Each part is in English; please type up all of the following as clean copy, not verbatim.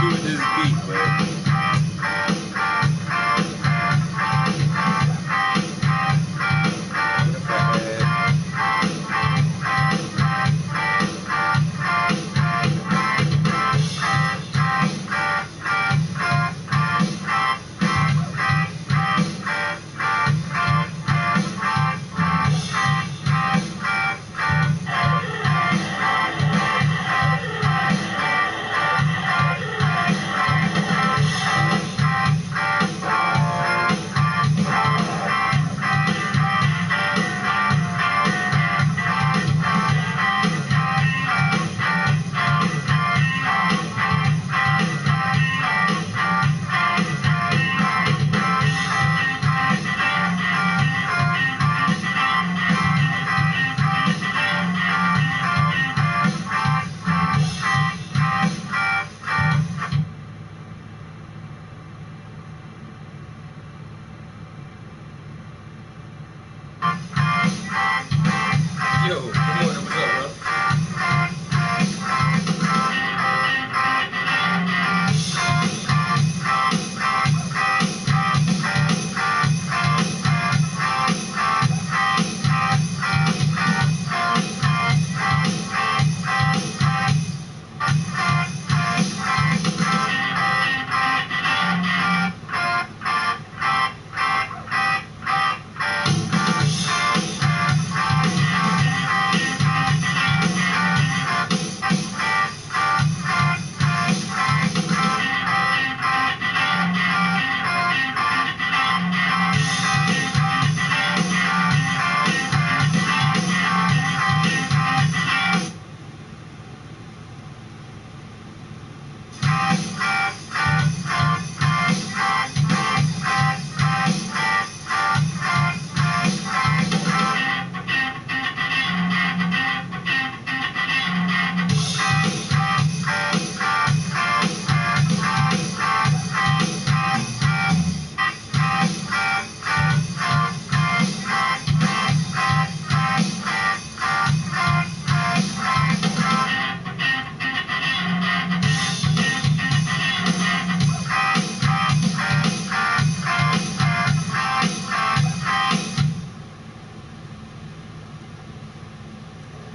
do with this beat, man? What if I had... Yo, good morning, what's up, bro?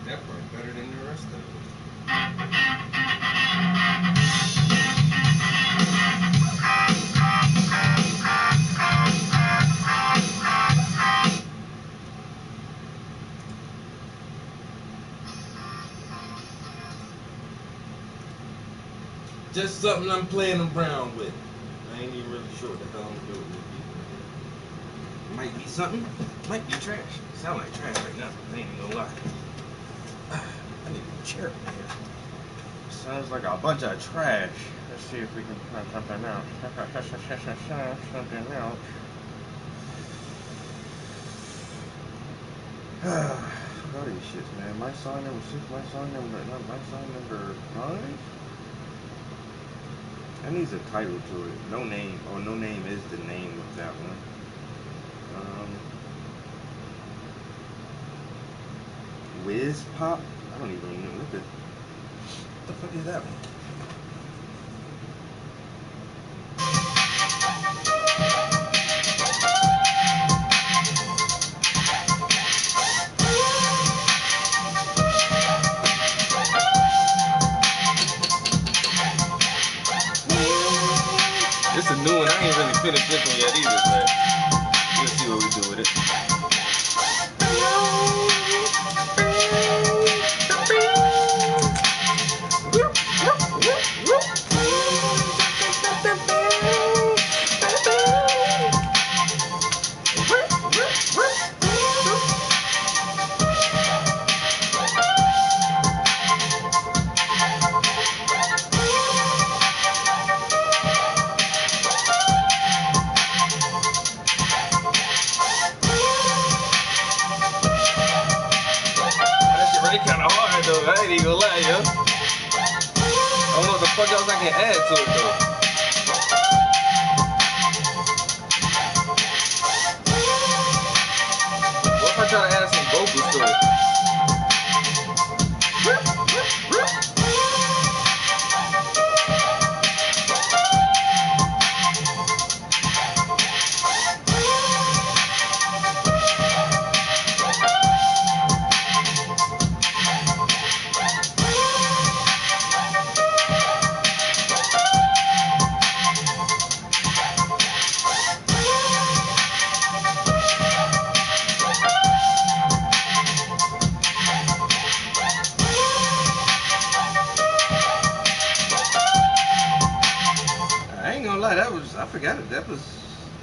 That part better than the rest of it. Just something I'm playing around with. I ain't even really sure what the hell I'm doing with it. Might be something, might be trash. Sound like trash right now, I ain't even gonna lie. I need a chair in here. Sounds like a bunch of trash. Let's see if we can find something out. Something else. All these shits, man. My song number 6, my song number 5. That needs a title to it. No name. Oh, no name is the name of that one. Whiz Pop? I don't even know what the fuck is that one? It's a new one. I ain't really finished this one yet either, but we'll see what we do with it. Kinda hard though, I ain't even gonna lie, yo. I don't know what the fuck else I can add to it though. What if I try to add some vocals to it? that was, I forgot it. That was,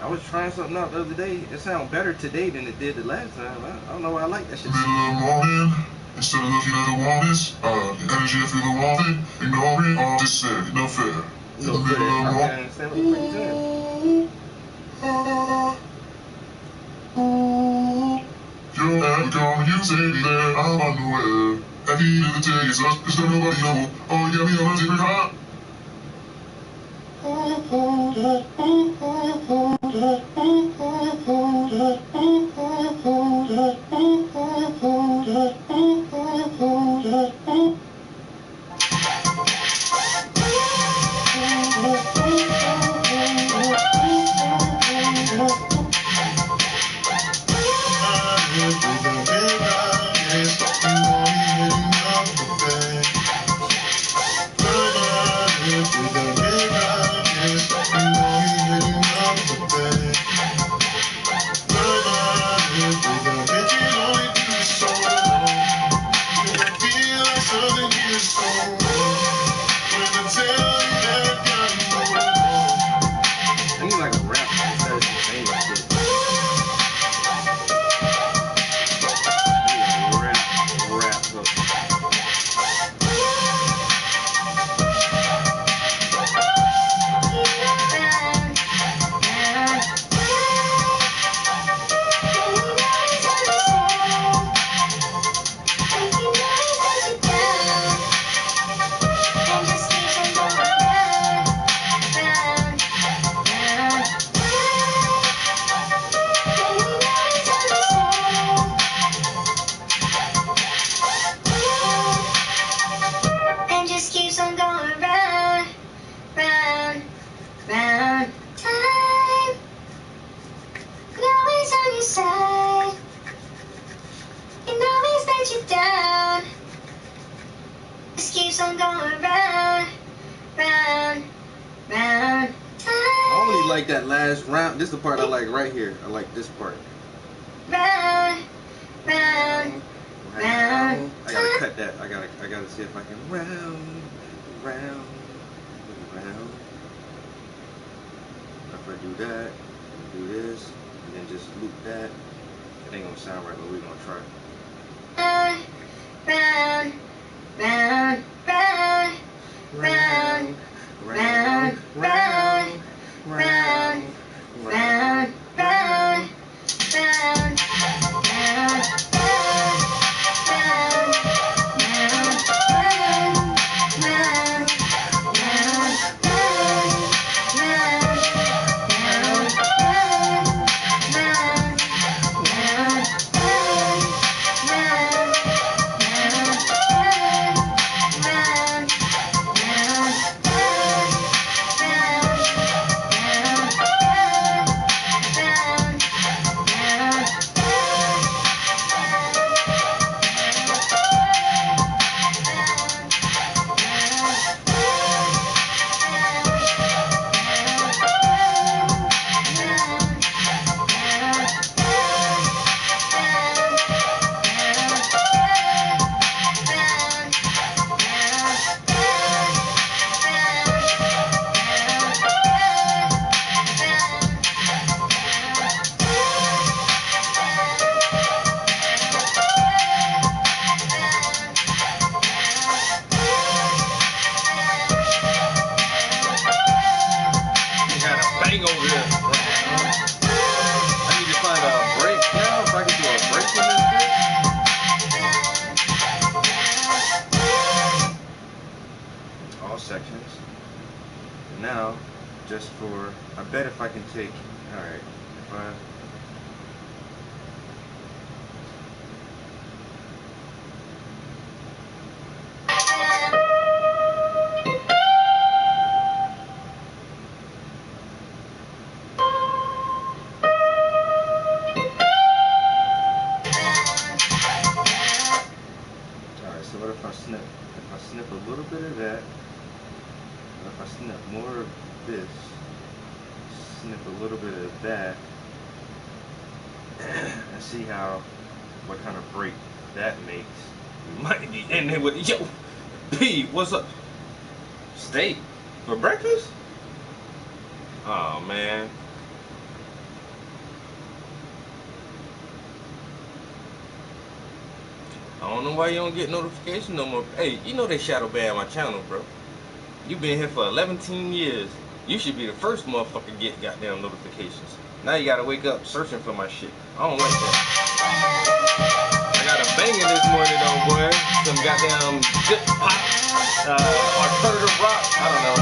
I was trying something out the other day. It sounded better today than it did the last time. I don't know why I like that shit. Middle of the morning, instead of looking at the warnings, the energy I feel the warmth, ignoring all this said, no fair. In the middle of the I can't understand what the fuck you're saying. You're never gone, you say me there, I'm unaware. At the end of the day, it's us, there's nobody know. Oh, yeah, we on a different high. I need like a rap instead of just saying that shit. Rap hook. And just keeps on going round, round, round. Time could always on your side, can always let you down. Just keeps on going round, round, round. I only like that last round. This is the part I like right here. I like this part. Round, round, round. I gotta cut that. I gotta see if I can round. If I do that, do this, and then just loop that, it ain't gonna sound right, but we're gonna try. Round, round, round, round, round, round, round, round, round, round, round, round. sections. And now, just for, I bet if I can take, alright, if I, so what if I snip a little bit of that, what if I snip more of this, snip a little bit of that, and see what kind of break that makes. We might be in there with, yo, P, what's up? Steak for breakfast? Oh man. I don't know why you don't get notification no more. Hey, you know they shadow ban my channel, bro. You been here for 11 years. You should be the first motherfucker get goddamn notifications. Now you gotta wake up searching for my shit. I don't like that. I got a banging this morning though, boy. Some goddamn zip pop, alternative rock. I don't know.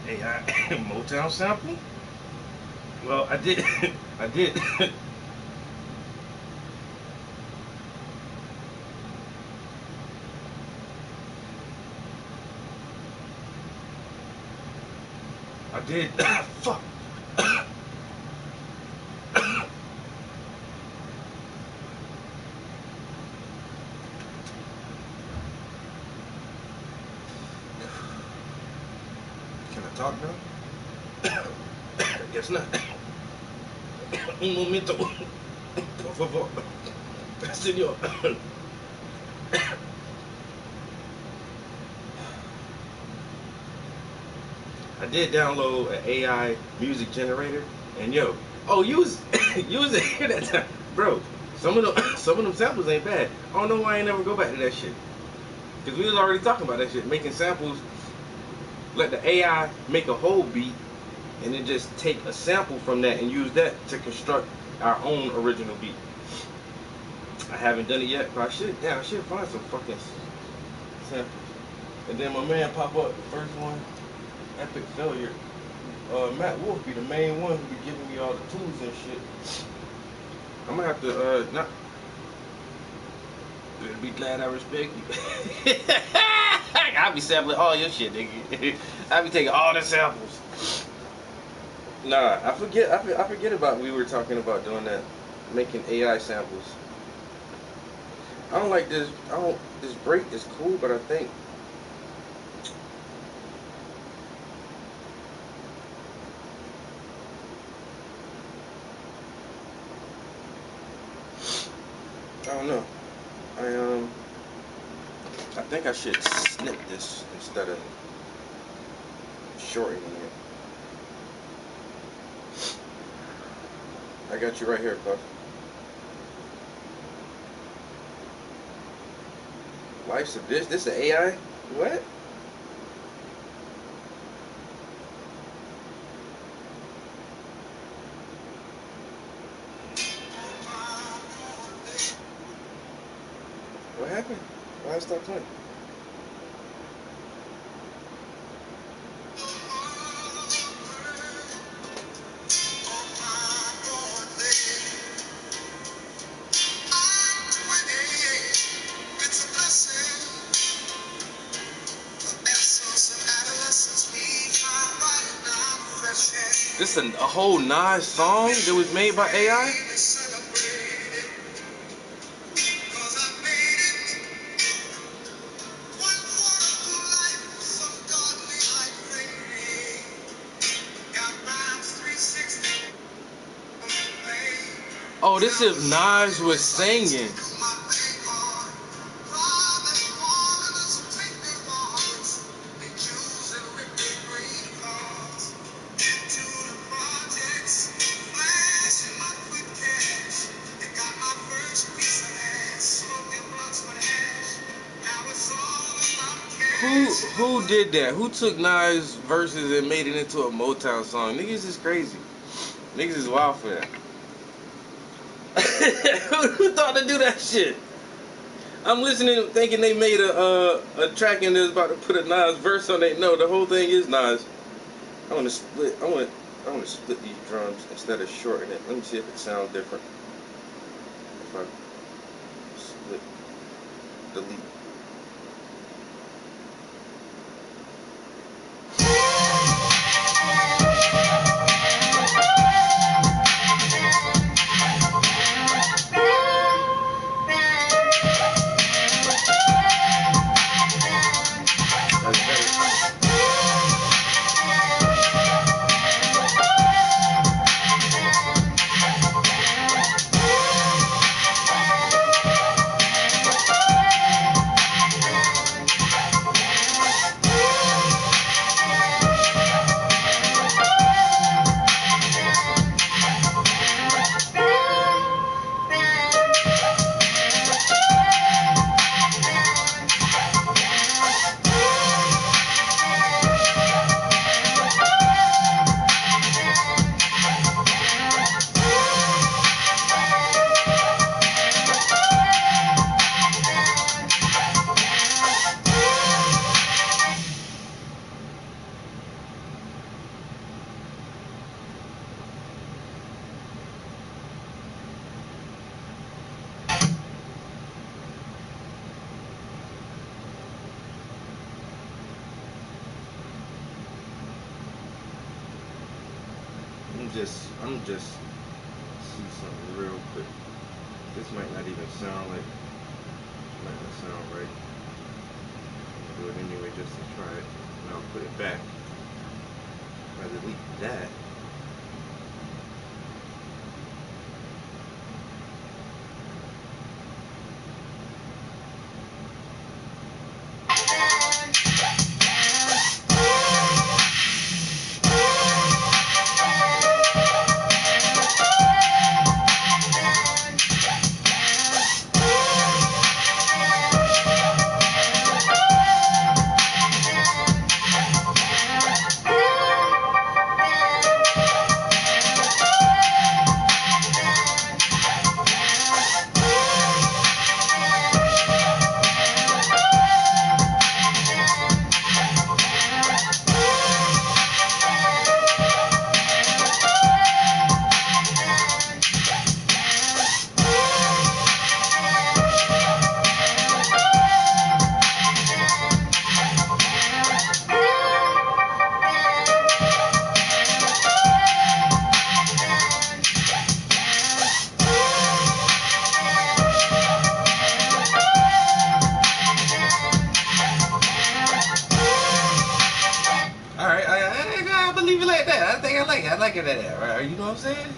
AI Motown sample? Well, I did. I did. I did. Fuck. Can I talk now? I guess not. Un momento. Por favor. Señor. I did download an AI music generator, and yo, oh, you was here that time, bro. Some of them samples ain't bad. I don't know why I ain't never go back to that shit, cause we was already talking about that shit, making samples. Let the AI make a whole beat, and then just take a sample from that and use that to construct our own original beat. I haven't done it yet, but I should. Yeah, I should find some fucking samples. And then my man pop up the first one, epic failure. Matt Wolf be the main one who be giving me all the tools and shit. I'm gonna have to not be glad I respect you. I be sampling all your shit, nigga. I be taking all the samples. Nah, I forget about we were talking about doing that, making AI samples. I don't like this. This break is cool, but I think. I don't know. I think I should snip this instead of shortening it. I got you right here, Puff. Life's a bitch. This is AI? What? What happened? Why I stop playing? This is a whole Nas song that was made by AI? Oh, this is Nas was singing. Who did that? Who took Nas verses and made it into a Motown song? Niggas is crazy. Niggas is wild for that. Who thought to do that shit? I'm listening, thinking they made a track and they're about to put a Nas verse on it. No, the whole thing is Nas. I want to split. I want to split these drums instead of shorten it. Let me see if it sounds different. If I split, delete. That's better. I'm just see something real quick. This might not even sound like, might not sound right. I'll do it anyway just to try it. And I'll put it back. If I delete that. I like it at that, right? You know what I'm saying?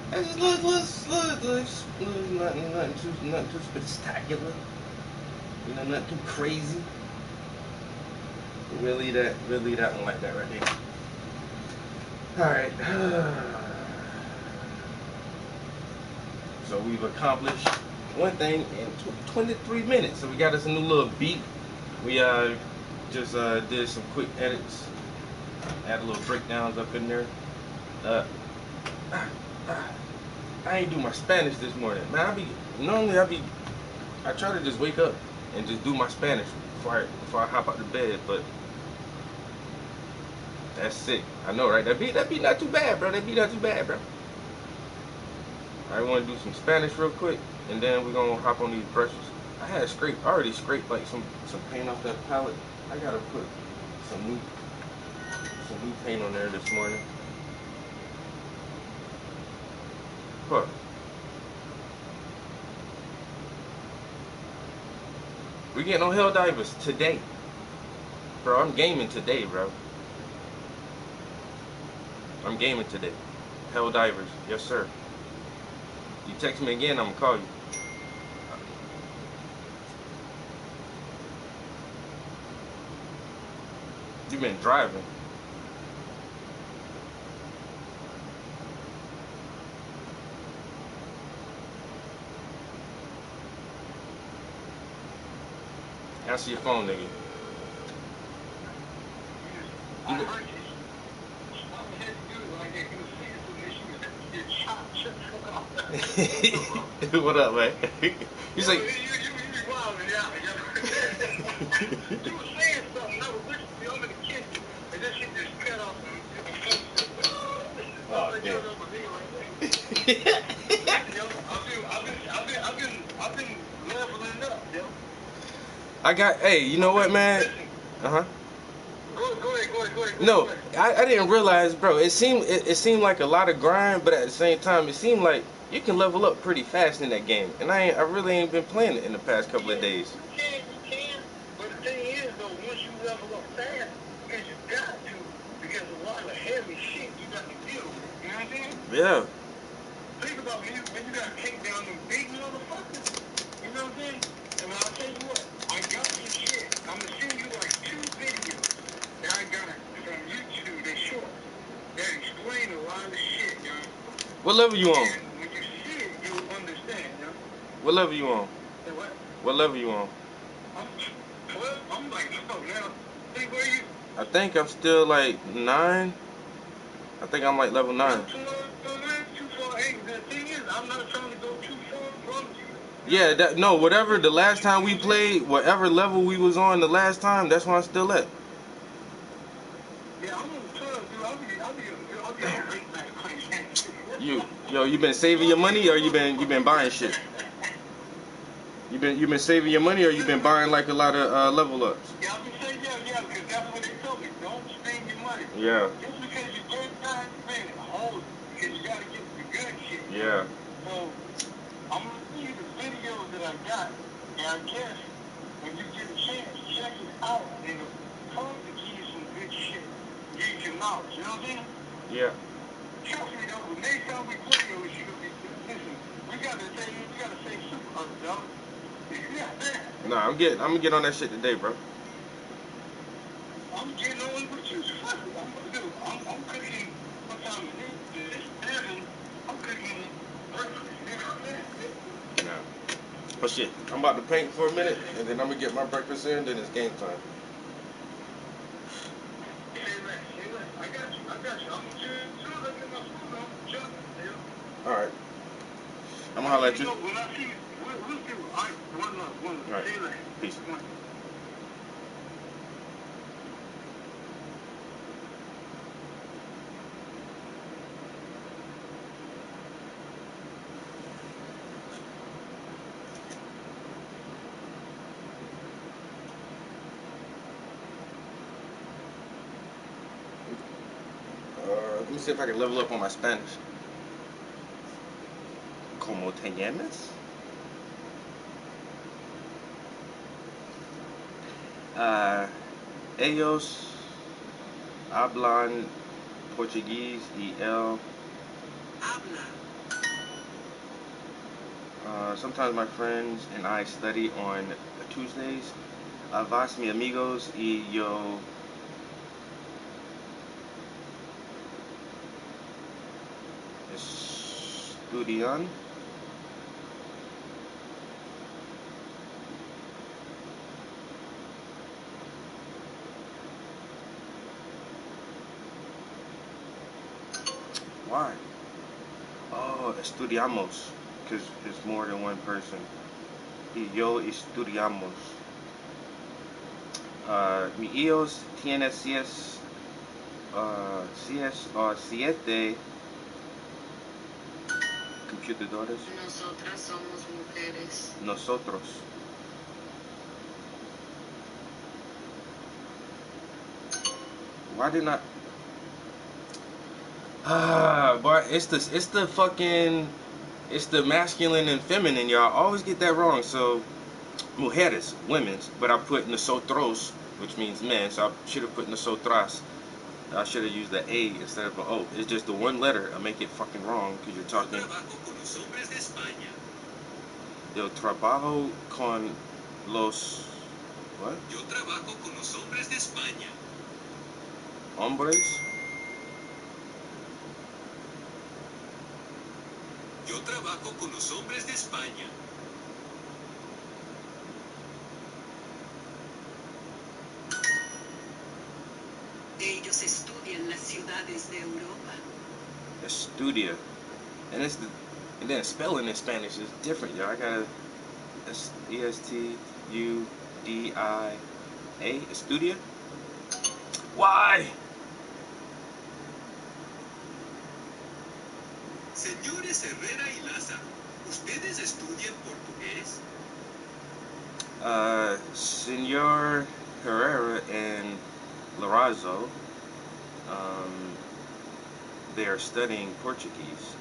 That's just nothing too spectacular. You know, nothing too crazy. Really that one like that right there. Alright. So we've accomplished one thing in 23 minutes. So we got us a new little beat. We just did some quick edits. Add a little breakdowns up in there. I ain't do my Spanish this morning. Man, I try to just wake up and just do my Spanish before I hop out of bed, but that's sick. I know, right? That beat not too bad, bro. I want to do some Spanish real quick, and then we're gonna hop on these brushes. I already scraped like some paint off that palette. I gotta put some new paint on there this morning. What? We getting on Helldivers today. Bro, I'm gaming today, bro. I'm gaming today. Helldivers, yes sir. You text me again, I'm gonna call you. You been driving. Answer your phone, nigga. What up, man? He's like, You be wilding out, yo. You were saying something, I was listening to you, I'm in the kitchen, and that shit just cut off. oh damn. I've been leveling up, yo. I got. Hey, you know what, man? Uh huh. Go ahead. No, I didn't realize, bro. It seemed like a lot of grind, but at the same time, it seemed like you can level up pretty fast in that game. And I really ain't been playing it in the past couple of days. You can. But the thing is, though, once you level up fast, because you got to, because a lot of heavy shit you got to deal with. You know what I'm saying? Yeah. Think about when you got to take down them big motherfuckers. You know what I'm saying? And I'll tell you what, I got some shit. I'm going to send you like 2 videos that I got from YouTube, they short, that explain a lot of shit, yo. What level you on? And when you see it, you'll understand, yo. What level you on? Say what? What level you on? I'm like, oh, now, think where you? I think I'm still like 9. I think I'm like level 9. Too far. Hey, the thing is, I'm not trying to go too far from you. Yeah, no, whatever the last time we played, whatever level we was on the last time, that's where I'm still at. Yeah, I'm on 12, dude. I'll be a great back You been saving your money, or you been buying shit? You been saving your money, or you been buying like a lot of level ups? Yeah, I've been saying, yeah, because that's what they told me. Don't spend your money. Yeah. Just because you get time, spend it. Hold it, because you got to get the good shit. Yeah. So, I'm going to see you the videos that I got, and I guess when you get a chance, check it out, and it'll probably give you some good shit. Give you some knowledge, you know what I'm saying? Yeah. Trust me, though, the next time we play, yo, it's gonna be, listen, we gotta say super up, dog. Nah, I'm gonna get on that shit today, bro. I'm getting on with you. Fuck it, I'm cooking, what time is it? It's 7. I'm cooking breakfast. Nah. But shit, I'm about to paint for a minute, and then I'm gonna get my breakfast in, then it's game time. I got you. I'm as soon as I get my food, I'm jumping, yeah. Alright. I'm gonna holler at you. When I see you, we'll do it. All right, one love. Alright. See you later. Peace. One. Let me see if I can level up on my Spanish. ¿Cómo te llamas? Ellos hablan Portuguese y él Habla. sometimes my friends and I study on Tuesdays. Vas mi amigos y yo estudian. Why? Oh, estudiamos, because it's more than one person. Y yo estudiamos. Mi hijos tienen 6 o 7 computadores. Nosotras somos mujeres. Nosotros. Why didn't I? But it's the masculine and feminine, y'all. I always get that wrong. So, mujeres, women's, but I put nosotros, which means men. So I should have put nosotras. I should have used the A instead of an O. It's just the one letter. I make it fucking wrong because you're talking. Yo trabajo con los. What? Yo trabajo con los hombres de España. Hombres. Yo trabajo con los hombres de España. Ellos estudian las ciudades de Europa. Estudia. And And then spelling in Spanish is different, y'all. I got Estudia. Estudia? Why? Señores Herrera y Lázaro, ¿ustedes estudian portugués? Senor Herrera and Larazzo, they are studying Portuguese.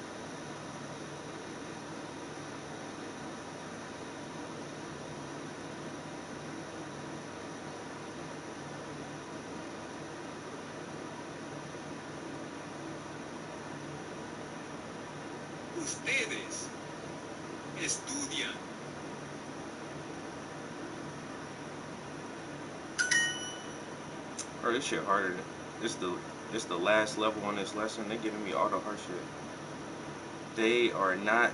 Ustedes estudian. Bro, this shit harder. It's the last level on this lesson. They're giving me all the hard shit. They are not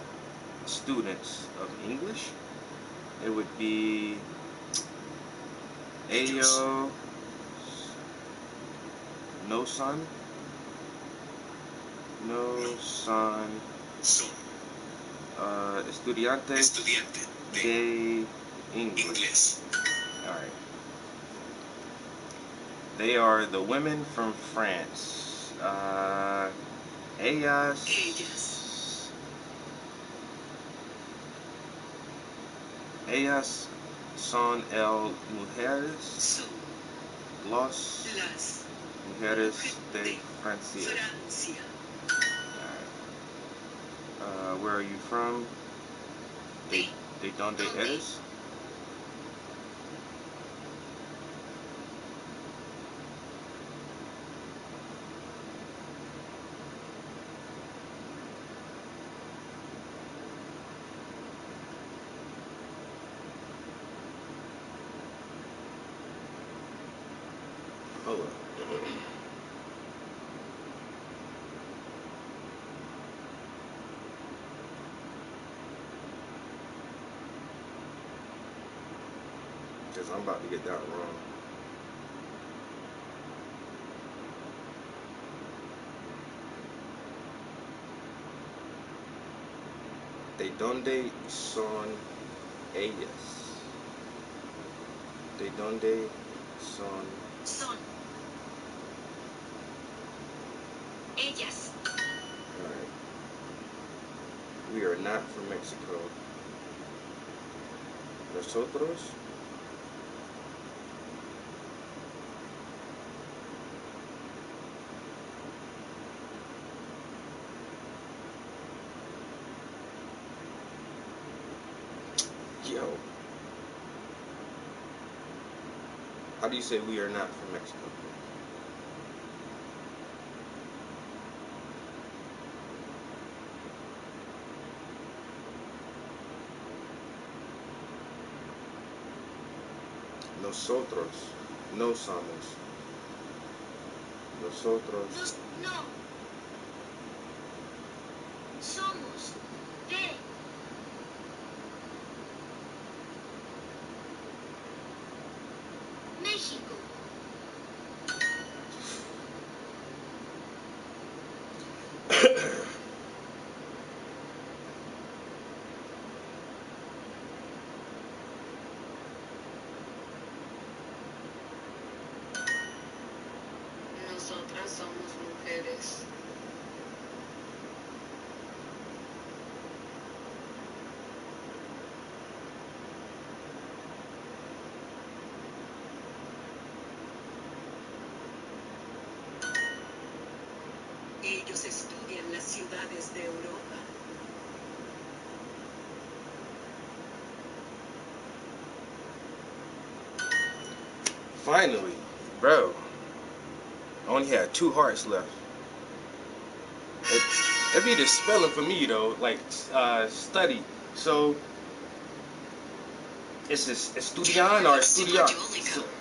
students of English. It would be Ayo, no son, Son estudiante estudiante de de English. inglés. Alright. They are the women from France. Ellas. Ellas son mujeres. Son Las las mujeres de Francia. Francia. Alright. Where are you from? De donde eres? Hold up. Because I'm about to get that wrong. ¿De dónde son ellas? ¿De dónde son? Son ellas. Alright. We are not from Mexico. Nosotros. Yo. How do you say we are not from Mexico? Nosotros no somos. Nosotros. No. Somos de México. Nosotras somos mujeres. Ellos estudian las ciudades de Europa. Finally, bro. I only had 2 hearts left. It'd be the spelling for me though, like study. So it's just estudian or estudiar.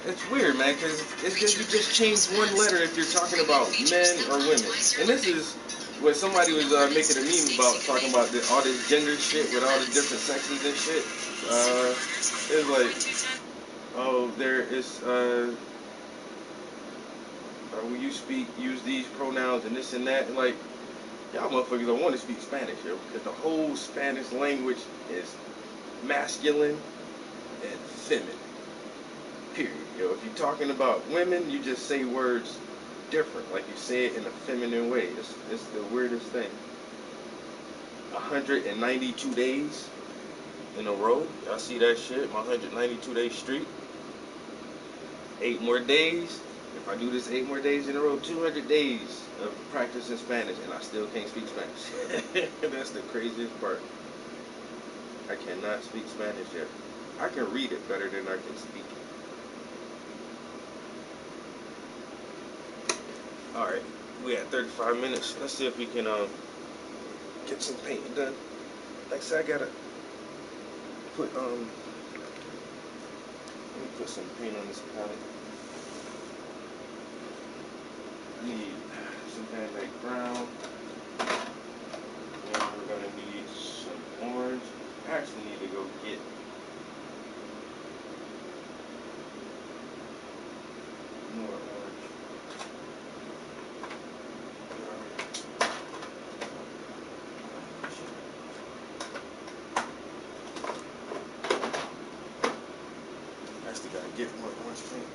It's weird, man, because it's just you just change one letter if you're talking about men or women. And this is what somebody was making a meme about, talking about all this gender shit with all the different sexes and shit. It's like, oh, there is when you use these pronouns and this and that, and like, Y'all motherfuckers don't want to speak Spanish, yo, because the whole Spanish language is masculine and feminine. Period, yo. If you're talking about women, you just say words different, like you say it in a feminine way. It's the weirdest thing. 192 days in a row. Y'all see that shit? My 192 day streak. 8 more days. If I do this 8 more days in a row, 200 days of practicing Spanish, and I still can't speak Spanish. That's the craziest part. I cannot speak Spanish yet. I can read it better than I can speak it. Alright, we at 35 minutes. Let's see if we can get some painting done. Like I said, I gotta put let me put some paint on this palette. I need some Van Dyke brown. And we're gonna need some orange. I actually need to go get more orange. Actually gotta get more orange paint.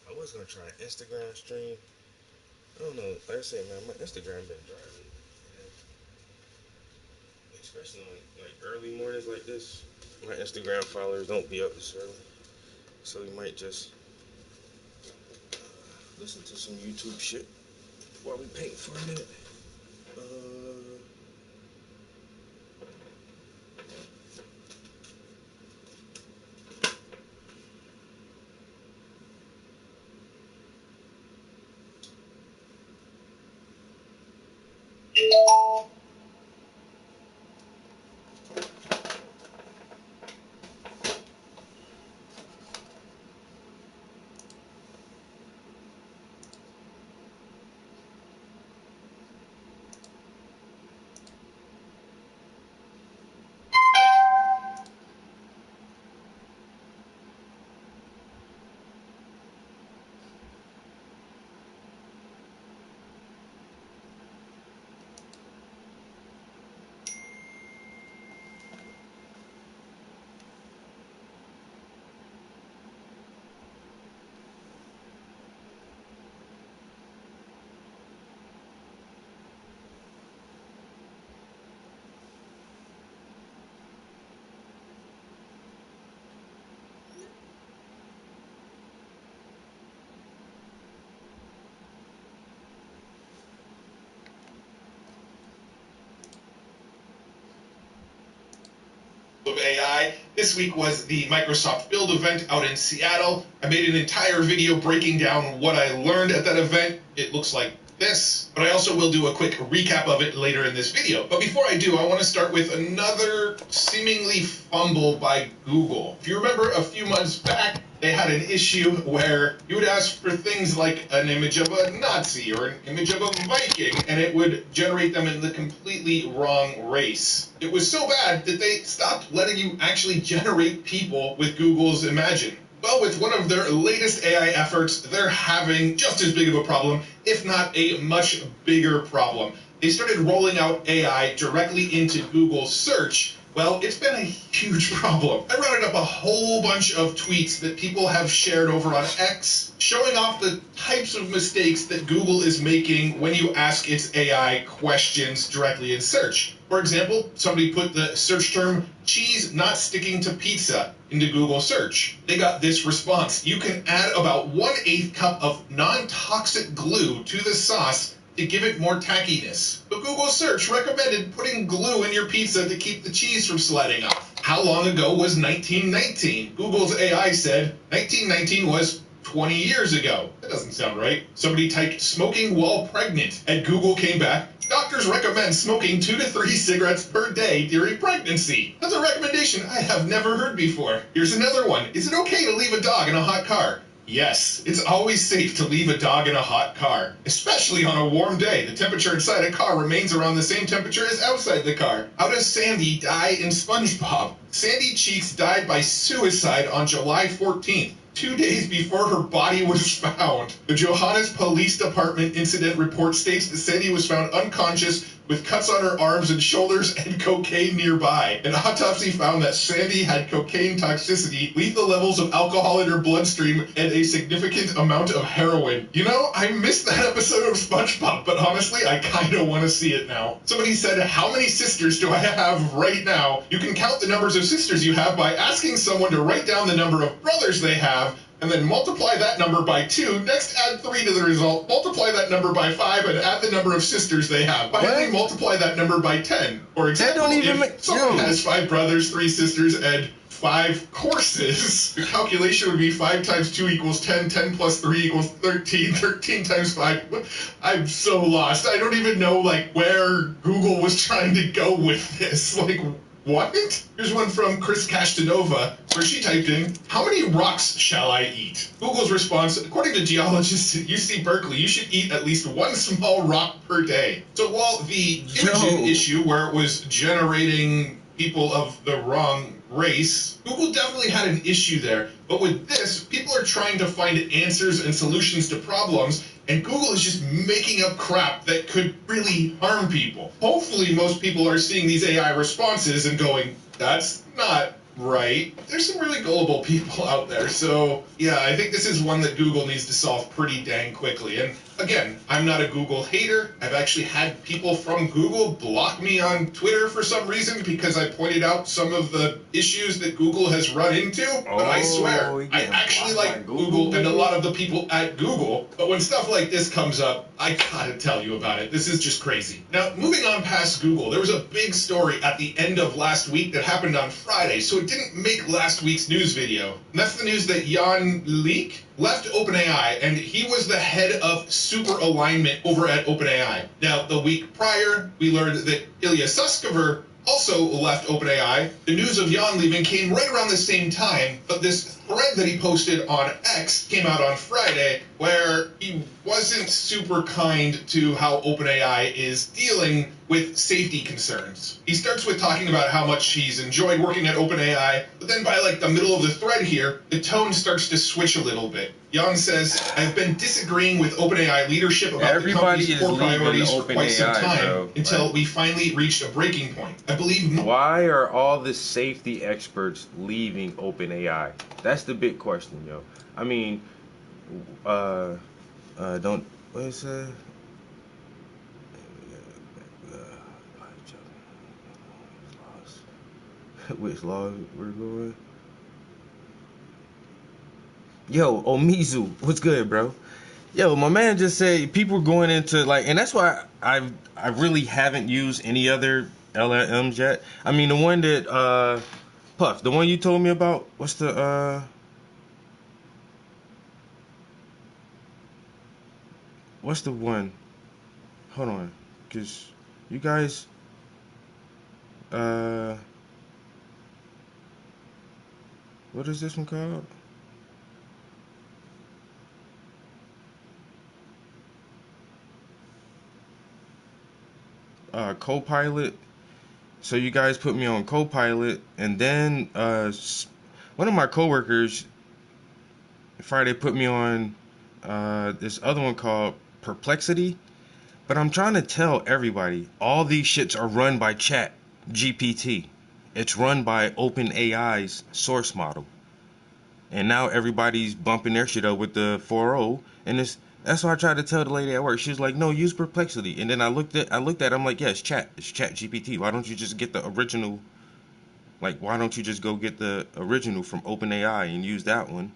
I was gonna try an Instagram stream. I don't know. Like I said, man, my Instagram been dry lately. Especially like early mornings like this. My Instagram followers don't be up this early, so we might just listen to some YouTube shit while we paint for a minute. Of AI. This week was the Microsoft Build event out in Seattle. I made an entire video breaking down what I learned at that event. It looks like this, but I also will do a quick recap of it later in this video. But before I do, I want to start with another seemingly fumble by Google. If you remember a few months back, they had an issue where you would ask for things like an image of a Nazi or an image of a Viking, and it would generate them in the completely wrong race. It was so bad that they stopped letting you actually generate people with Google's Imagen. Well, with one of their latest AI efforts, they're having just as big of a problem, if not a much bigger problem. They started rolling out AI directly into Google search, Well, it's been a huge problem. I rounded up a whole bunch of tweets that people have shared over on X, showing off the types of mistakes that Google is making when you ask its AI questions directly in search. For example, somebody put the search term cheese not sticking to pizza into Google search. They got this response: you can add about 1/8 cup of non-toxic glue to the sauce to give it more tackiness. But Google search recommended putting glue in your pizza to keep the cheese from sliding off. How long ago was 1919? Google's AI said 1919 was 20 years ago. That doesn't sound right. Somebody typed smoking while pregnant, and Google came back: doctors recommend smoking 2 to 3 cigarettes per day during pregnancy. That's a recommendation I have never heard before. Here's another one. Is it okay to leave a dog in a hot car? Yes, it's always safe to leave a dog in a hot car, especially on a warm day. The temperature inside a car remains around the same temperature as outside the car. How does Sandy die in SpongeBob? Sandy Cheeks died by suicide on July 14th. 2 days before her body was found. The Johannes Police Department incident report states that Sandy was found unconscious with cuts on her arms and shoulders and cocaine nearby. An autopsy found that Sandy had cocaine toxicity, lethal levels of alcohol in her bloodstream, and a significant amount of heroin. You know, I missed that episode of SpongeBob, but honestly, I kind of want to see it now. Somebody said, how many sisters do I have right now? You can count the numbers of sisters you have by asking someone to write down the number of brothers they have, and then multiply that number by 2. Next, add 3 to the result. Multiply that number by 5 and add the number of sisters they have. Finally, multiply that number by 10. For example, if someone has 5 brothers, 3 sisters, and 5 courses, the calculation would be 5 times 2 equals 10, 10 plus 3 equals 13, 13 times 5. I'm so lost. I don't even know, where Google was trying to go with this. What? Here's one from Chris Castanova, where she typed in, how many rocks shall I eat? Google's response: according to geologists at UC Berkeley, you should eat at least 1 small rock per day. So while the Imogen issue, where it was generating people of the wrong race, Google definitely had an issue there. But with this, people are trying to find answers and solutions to problems, and Google is just making up crap that could really harm people. Hopefully most people are seeing these AI responses and going, that's not right. There's some really gullible people out there, so yeah, I think this is one that Google needs to solve pretty dang quickly. And again, I'm not a Google hater. I've actually had people from Google block me on Twitter for some reason because I pointed out some of the issues that Google has run into. But I swear, I actually like Google and a lot of the people at Google. But when stuff like this comes up, I gotta tell you about it. This is just crazy. Now, moving on past Google, there was a big story at the end of last week that happened on Friday, so it didn't make last week's news video. And that's the news that Jan Leak left OpenAI, and he was the head of super alignment over at OpenAI. Now, the week prior, we learned that Ilya Sutskever also left OpenAI. The news of Jan leaving came right around the same time, but this thread that he posted on X came out on Friday, where he wasn't super kind to how OpenAI is dealing with safety concerns. He starts with talking about how much he's enjoyed working at OpenAI, but then by the middle of the thread here, the tone starts to switch a little bit. Jan says, I've been disagreeing with OpenAI leadership about the company's core priorities for quite some time, until we finally reached a breaking point. I believe... Why are all the safety experts leaving OpenAI? That's the big question, yo. I mean, what is it? Which law we're going? Yo, Omizu, what's good, bro? Yo, my man just said people are going into and that's why I really haven't used any other LLMs yet. I mean, the one that Puff, the one you told me about. What's the one? Hold on, cause you guys what is this one called? Copilot. So you guys put me on Copilot, and then one of my coworkers Friday put me on this other one called Perplexity. But I'm trying to tell everybody, all these shits are run by Chat GPT. It's run by OpenAI's source model, and now everybody's bumping their shit up with the 4.0, and that's why I tried to tell the lady at work. She was like, "No, use Perplexity." And then I looked at it, I'm like, "Yeah, it's Chat GPT. Why don't you just get the original? Like, why don't you just go get the original from OpenAI and use that one?"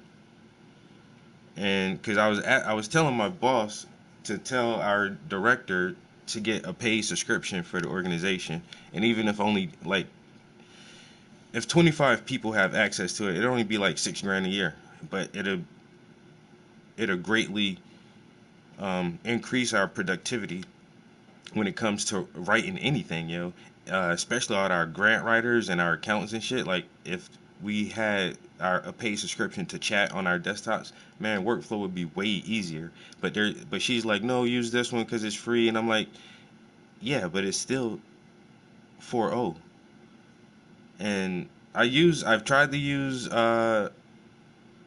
And because I was telling my boss to tell our director to get a paid subscription for the organization, and even if only like if 25 people have access to it, it'll only be like $6,000 a year, but it'll greatly increase our productivity when it comes to writing anything, especially all our grant writers and our accountants and shit. Like if we had a paid subscription to Chat on our desktops, man, workflow would be way easier. But she's like, no, use this one because it's free, and I'm like, yeah, but it's still 4.0. And I've tried to use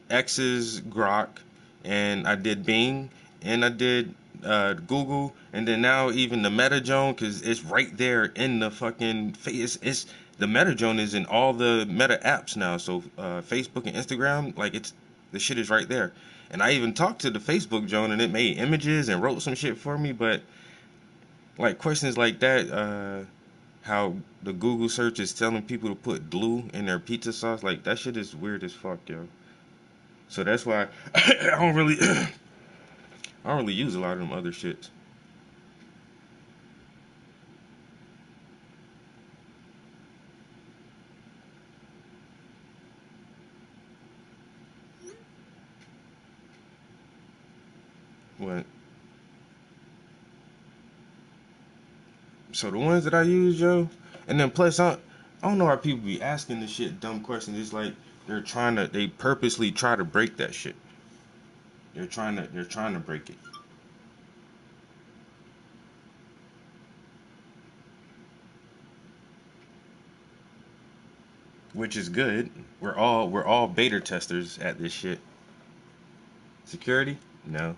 X's Grok, and I did Bing, and I did Google, and then now even the Meta because it's right there in the fucking face. It's the Meta is in all the Meta apps now. So Facebook and Instagram, like the shit is right there. And I even talked to the Facebook Joan, and it made images and wrote some shit for me. But like questions like that, how the Google search is telling people to put glue in their pizza sauce, like that shit is weird as fuck, yo. So that's why I don't really I don't really use a lot of them other shits. What? So the ones that I use, yo, and then plus I don't know why people be asking this shit dumb questions. It's like they purposely try to break that shit. They're trying to break it. Which is good. We're all beta testers at this shit. Security? No.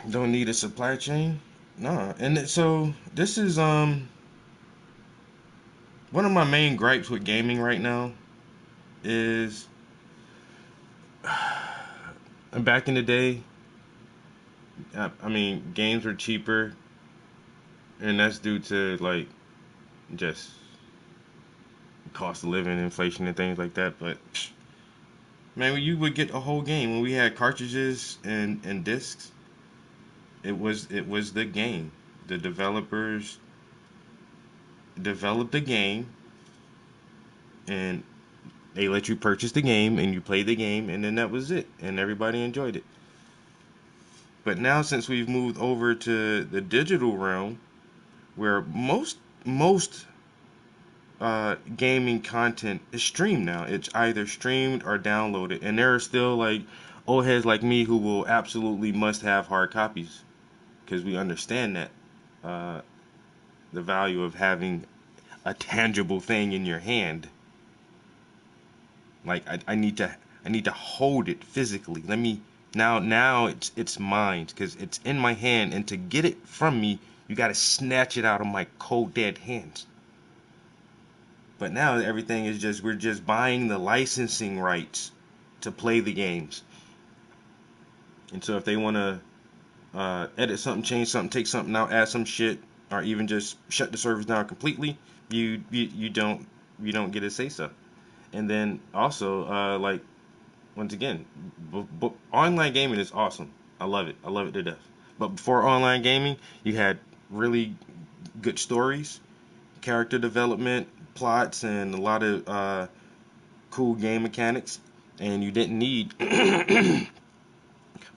Don't need a supply chain? Nah. So this is one of my main gripes with gaming right now is back in the day, I mean, games were cheaper, and that's due to like just cost of living, inflation, and things like that. But man, when you would get a whole game when we had cartridges and discs, it was the game. The developers developed the game, and they let you purchase the game, and you play the game, and then that was it, and everybody enjoyed it. But now, since we've moved over to the digital realm, where most gaming content is streamed now. It's either streamed or downloaded, and there are still like old heads like me who will absolutely must have hard copies because we understand that the value of having a tangible thing in your hand. Like I need to hold it physically. Let me now it's mine because it's in my hand, and to get it from me, you got to snatch it out of my cold dead hands. But now everything is just, we're just buying the licensing rights to play the games. And so if they want to edit something, change something, take something out, add some shit, or even just shut the servers down completely, you don't get to say so. And then also, like, once again, online gaming is awesome. I love it to death. But before online gaming, you had really good stories, character development, plots, and a lot of cool game mechanics, and you didn't need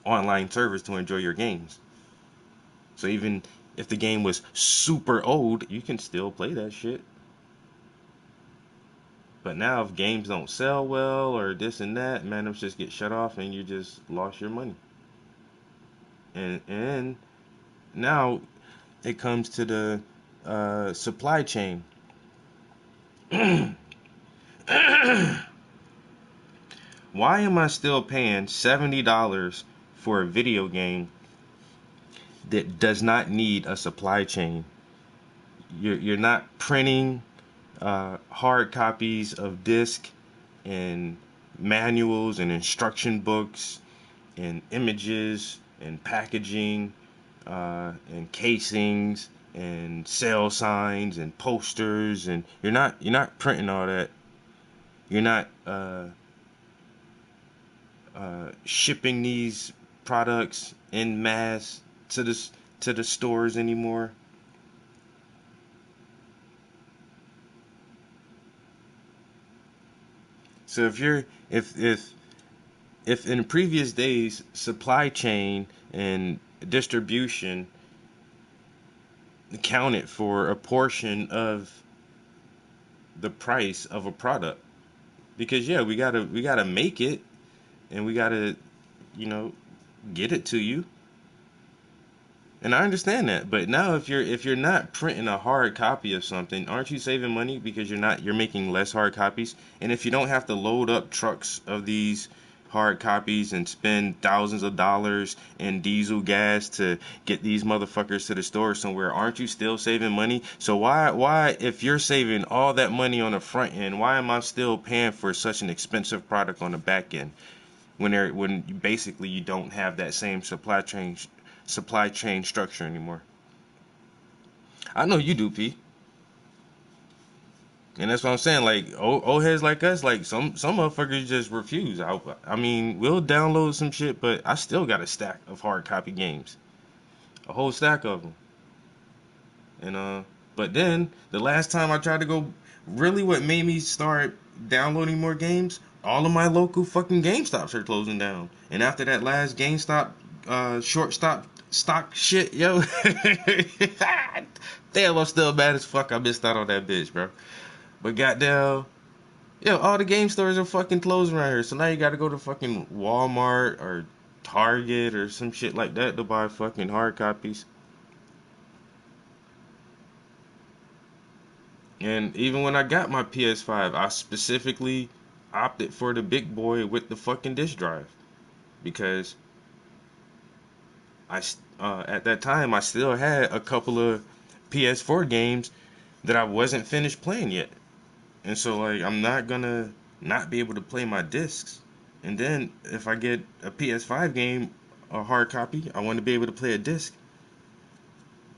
online servers to enjoy your games. So even if the game was super old, you can still play that shit. But now if games don't sell well or this and that, man, them just get shut off and you just lost your money. And now it comes to the supply chain. Why am I still paying $70 for a video game that does not need a supply chain? You're not printing hard copies of disc and manuals and instruction books and images and packaging and casings and sale signs and posters, and you're not printing all that. You're not shipping these products en masse to the stores anymore. So if in previous days supply chain and distribution accounted for a portion of the price of a product, because yeah, we gotta make it and we gotta, get it to you. And I understand that, but now if you're not printing a hard copy of something, aren't you saving money because you're making less hard copies? And if you don't have to load up trucks of these hard copies and spend thousands of dollars in diesel gas to get these motherfuckers to the store somewhere, aren't you still saving money? So why if you're saving all that money on the front end, why am I still paying for such an expensive product on the back end when basically you don't have that same supply chain structure anymore? I know you do, P. And that's what I'm saying. Like old heads like us, like some motherfuckers just refuse. I mean, we'll download some shit, but I still got a stack of hard copy games, a whole stack of them. And but then the last time I tried to go, really, what made me start downloading more games? All of my local fucking GameStops are closing down. And after that last GameStop shortstop stock shit, yo, damn, I'm still mad as fuck I missed out on that bitch, bro. But goddamn, yo, all the game stores are fucking closed around here. So now you gotta go to fucking Walmart or Target or some shit like that to buy fucking hard copies. And even when I got my PS5, I specifically opted for the big boy with the fucking disk drive, because at that time I still had a couple of PS4 games that I wasn't finished playing yet. And so, like, I'm not gonna not be able to play my discs. And then if I get a PS5 game, a hard copy, I want to be able to play a disc.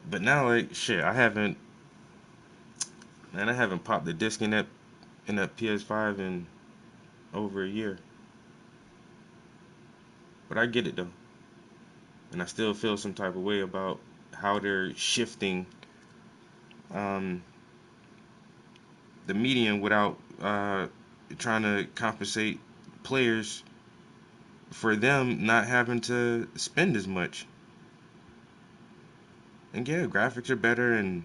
But now, like, shit, I haven't popped the disc in that PS5 in over a year. But I get it though. And I still feel some type of way about how they're shifting the medium without trying to compensate players for them not having to spend as much. And yeah, graphics are better and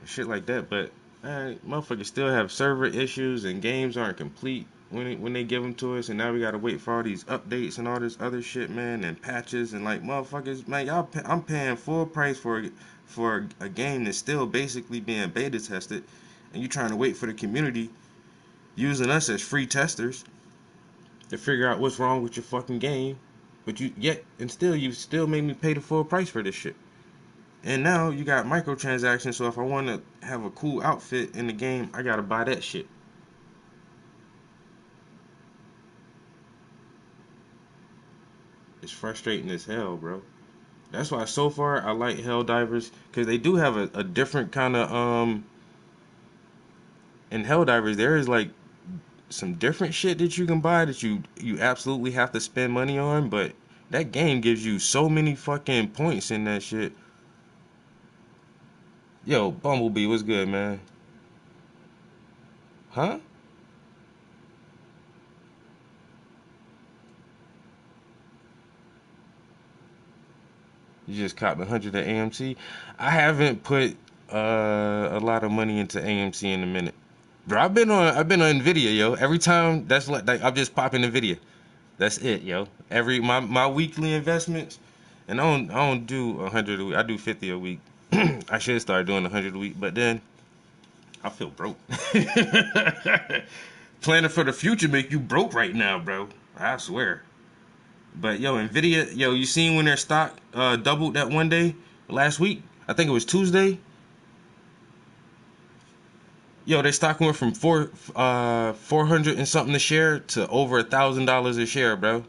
shit like that, but motherfuckers still have server issues and games aren't complete when they give them to us, and now we gotta wait for all these updates and all this other shit, man, and patches, and like, motherfuckers, man, I'm paying full price for a game that's still basically being beta tested, and you trying to wait for the community using us as free testers to figure out what's wrong with your fucking game, but you still made me pay the full price for this shit. And now you got microtransactions, so if I want to have a cool outfit in the game, I gotta buy that shit. It's frustrating as hell, bro. That's why so far I like Helldivers, because they do have a different kind of in Helldivers there is like some different shit that you can buy that you absolutely have to spend money on, but that game gives you so many fucking points in that shit. Yo, Bumblebee, what's good, man? Huh? You just copped 100 at AMC? I haven't put a lot of money into AMC in a minute. Bro, I've been on Nvidia, yo. Every time that's like I'm just popping Nvidia. That's it, yo. Every my weekly investments, and I don't do 100 a week. I do 50 a week. I should start doing 100 a week, but then I feel broke. Planning for the future make you broke right now, bro. I swear. But yo, Nvidia, yo, you seen when their stock doubled that one day last week? I think it was Tuesday. Yo, their stock went from 400 and something a share to over $1,000 a share, bro.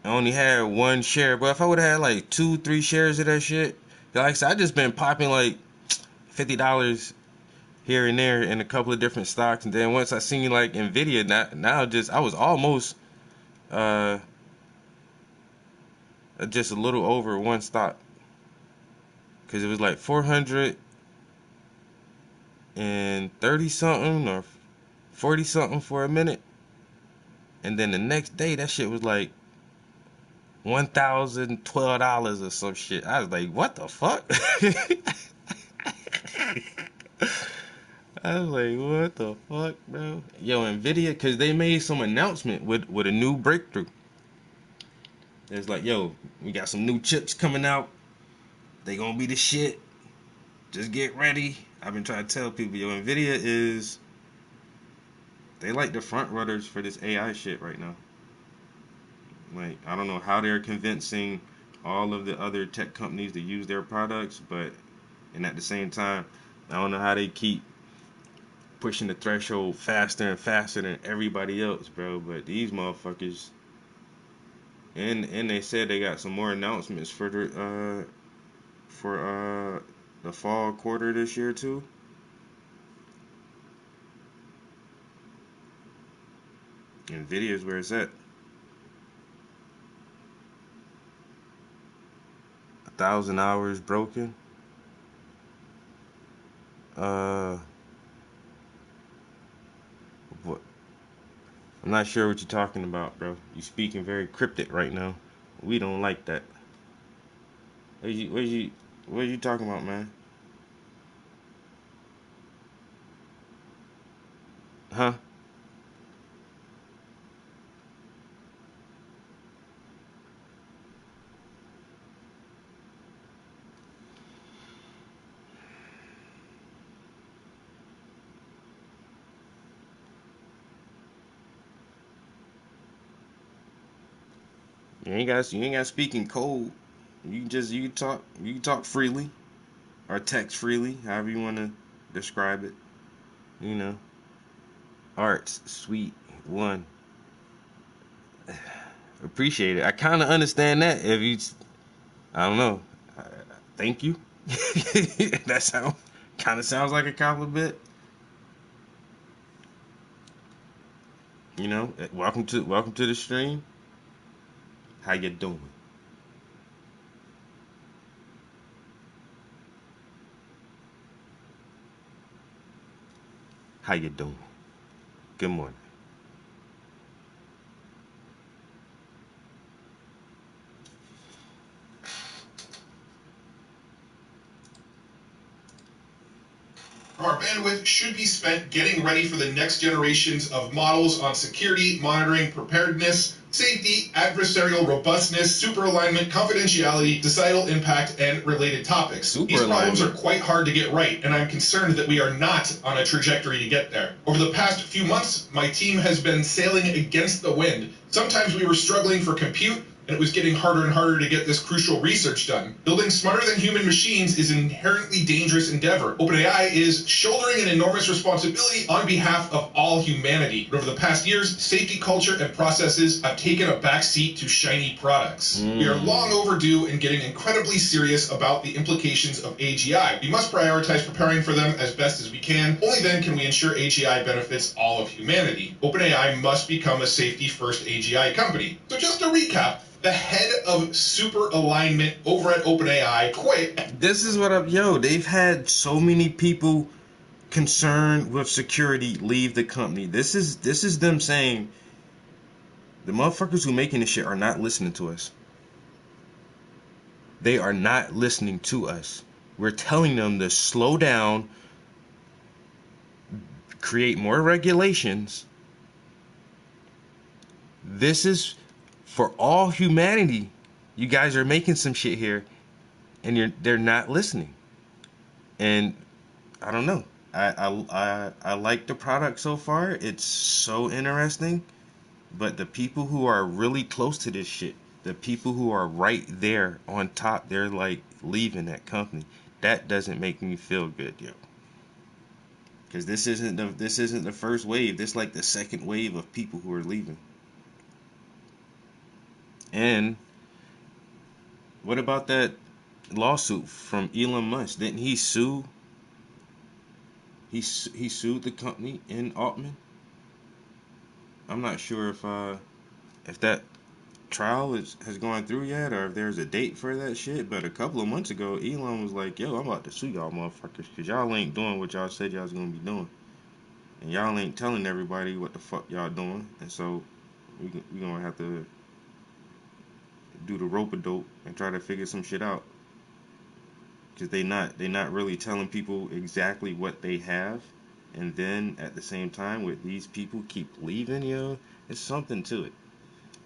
I only had one share, but if I would have had like 2-3 shares of that shit, like I said, I just been popping like $50 here and there in a couple of different stocks, and then once I seen like Nvidia, now just I was almost just a little over one stock, because it was like 430 something or 40 something for a minute, and then the next day that shit was like $1,012 or some shit. I was like, what the fuck? I was like, what the fuck, bro? Yo, Nvidia, because they made some announcement with a new breakthrough. It's like, yo, we got some new chips coming out. They gonna be the shit. Just get ready. I've been trying to tell people, yo, Nvidia is, they like the front runners for this AI shit right now. Like, I don't know how they're convincing all of the other tech companies to use their products, and at the same time, I don't know how they keep pushing the threshold faster and faster than everybody else, bro. But these motherfuckers, and they said they got some more announcements for the fall quarter this year too. Nvidia's where it's at. 1,000 hours broken. What? I'm not sure what you're talking about, bro. You speaking very cryptic right now. We don't like that. What are you talking about, man? Huh? You ain't got to speak in code. You can talk freely or text freely, however you want to describe it. You know, arts sweet one. Appreciate it. I kind of understand that. If you, I don't know. Thank you. That kind of sounds like a compliment. You know, welcome to the stream. How you doing? How you doing? Good morning. Our bandwidth should be spent getting ready for the next generations of models on security, monitoring, preparedness, safety, adversarial robustness, super alignment, confidentiality, societal impact, and related topics. These problems are quite hard to get right, and I'm concerned that we are not on a trajectory to get there. Over the past few months, my team has been sailing against the wind. Sometimes we were struggling for compute, and it was getting harder and harder to get this crucial research done. Building smarter than human machines is an inherently dangerous endeavor. OpenAI is shouldering an enormous responsibility on behalf of all humanity. But over the past years, safety culture and processes have taken a backseat to shiny products. We are long overdue in getting incredibly serious about the implications of AGI. We must prioritize preparing for them as best as we can. Only then can we ensure AGI benefits all of humanity. OpenAI must become a safety-first AGI company. So just to recap, the head of super alignment over at OpenAI quit. This is what I'm, they've had so many people concerned with security leave the company. This is them saying the motherfuckers who making this shit are not listening to us. They are not listening to us. We're telling them to slow down, create more regulations. This is for all humanity. You guys are making some shit here, and they're not listening. And I don't know. I like the product so far. It's so interesting. But the people who are really close to this shit, the people who are right there on top, they're like leaving that company. That doesn't make me feel good, yo. Because this isn't the first wave. This is like the second wave of people who are leaving. And what about that lawsuit from Elon Musk? Didn't he sue? He sued the company in Altman. I'm not sure if that trial has gone through yet, or if there's a date for that shit. But a couple of months ago, Elon was like, "Yo, I'm about to sue y'all motherfuckers because y'all ain't doing what y'all said y'all was gonna be doing, and y'all ain't telling everybody what the fuck y'all doing, and so we gonna have to do the rope-a-dope and try to figure some shit out, because they not really telling people exactly what they have." And then at the same time, with these people keep leaving, there's something to it.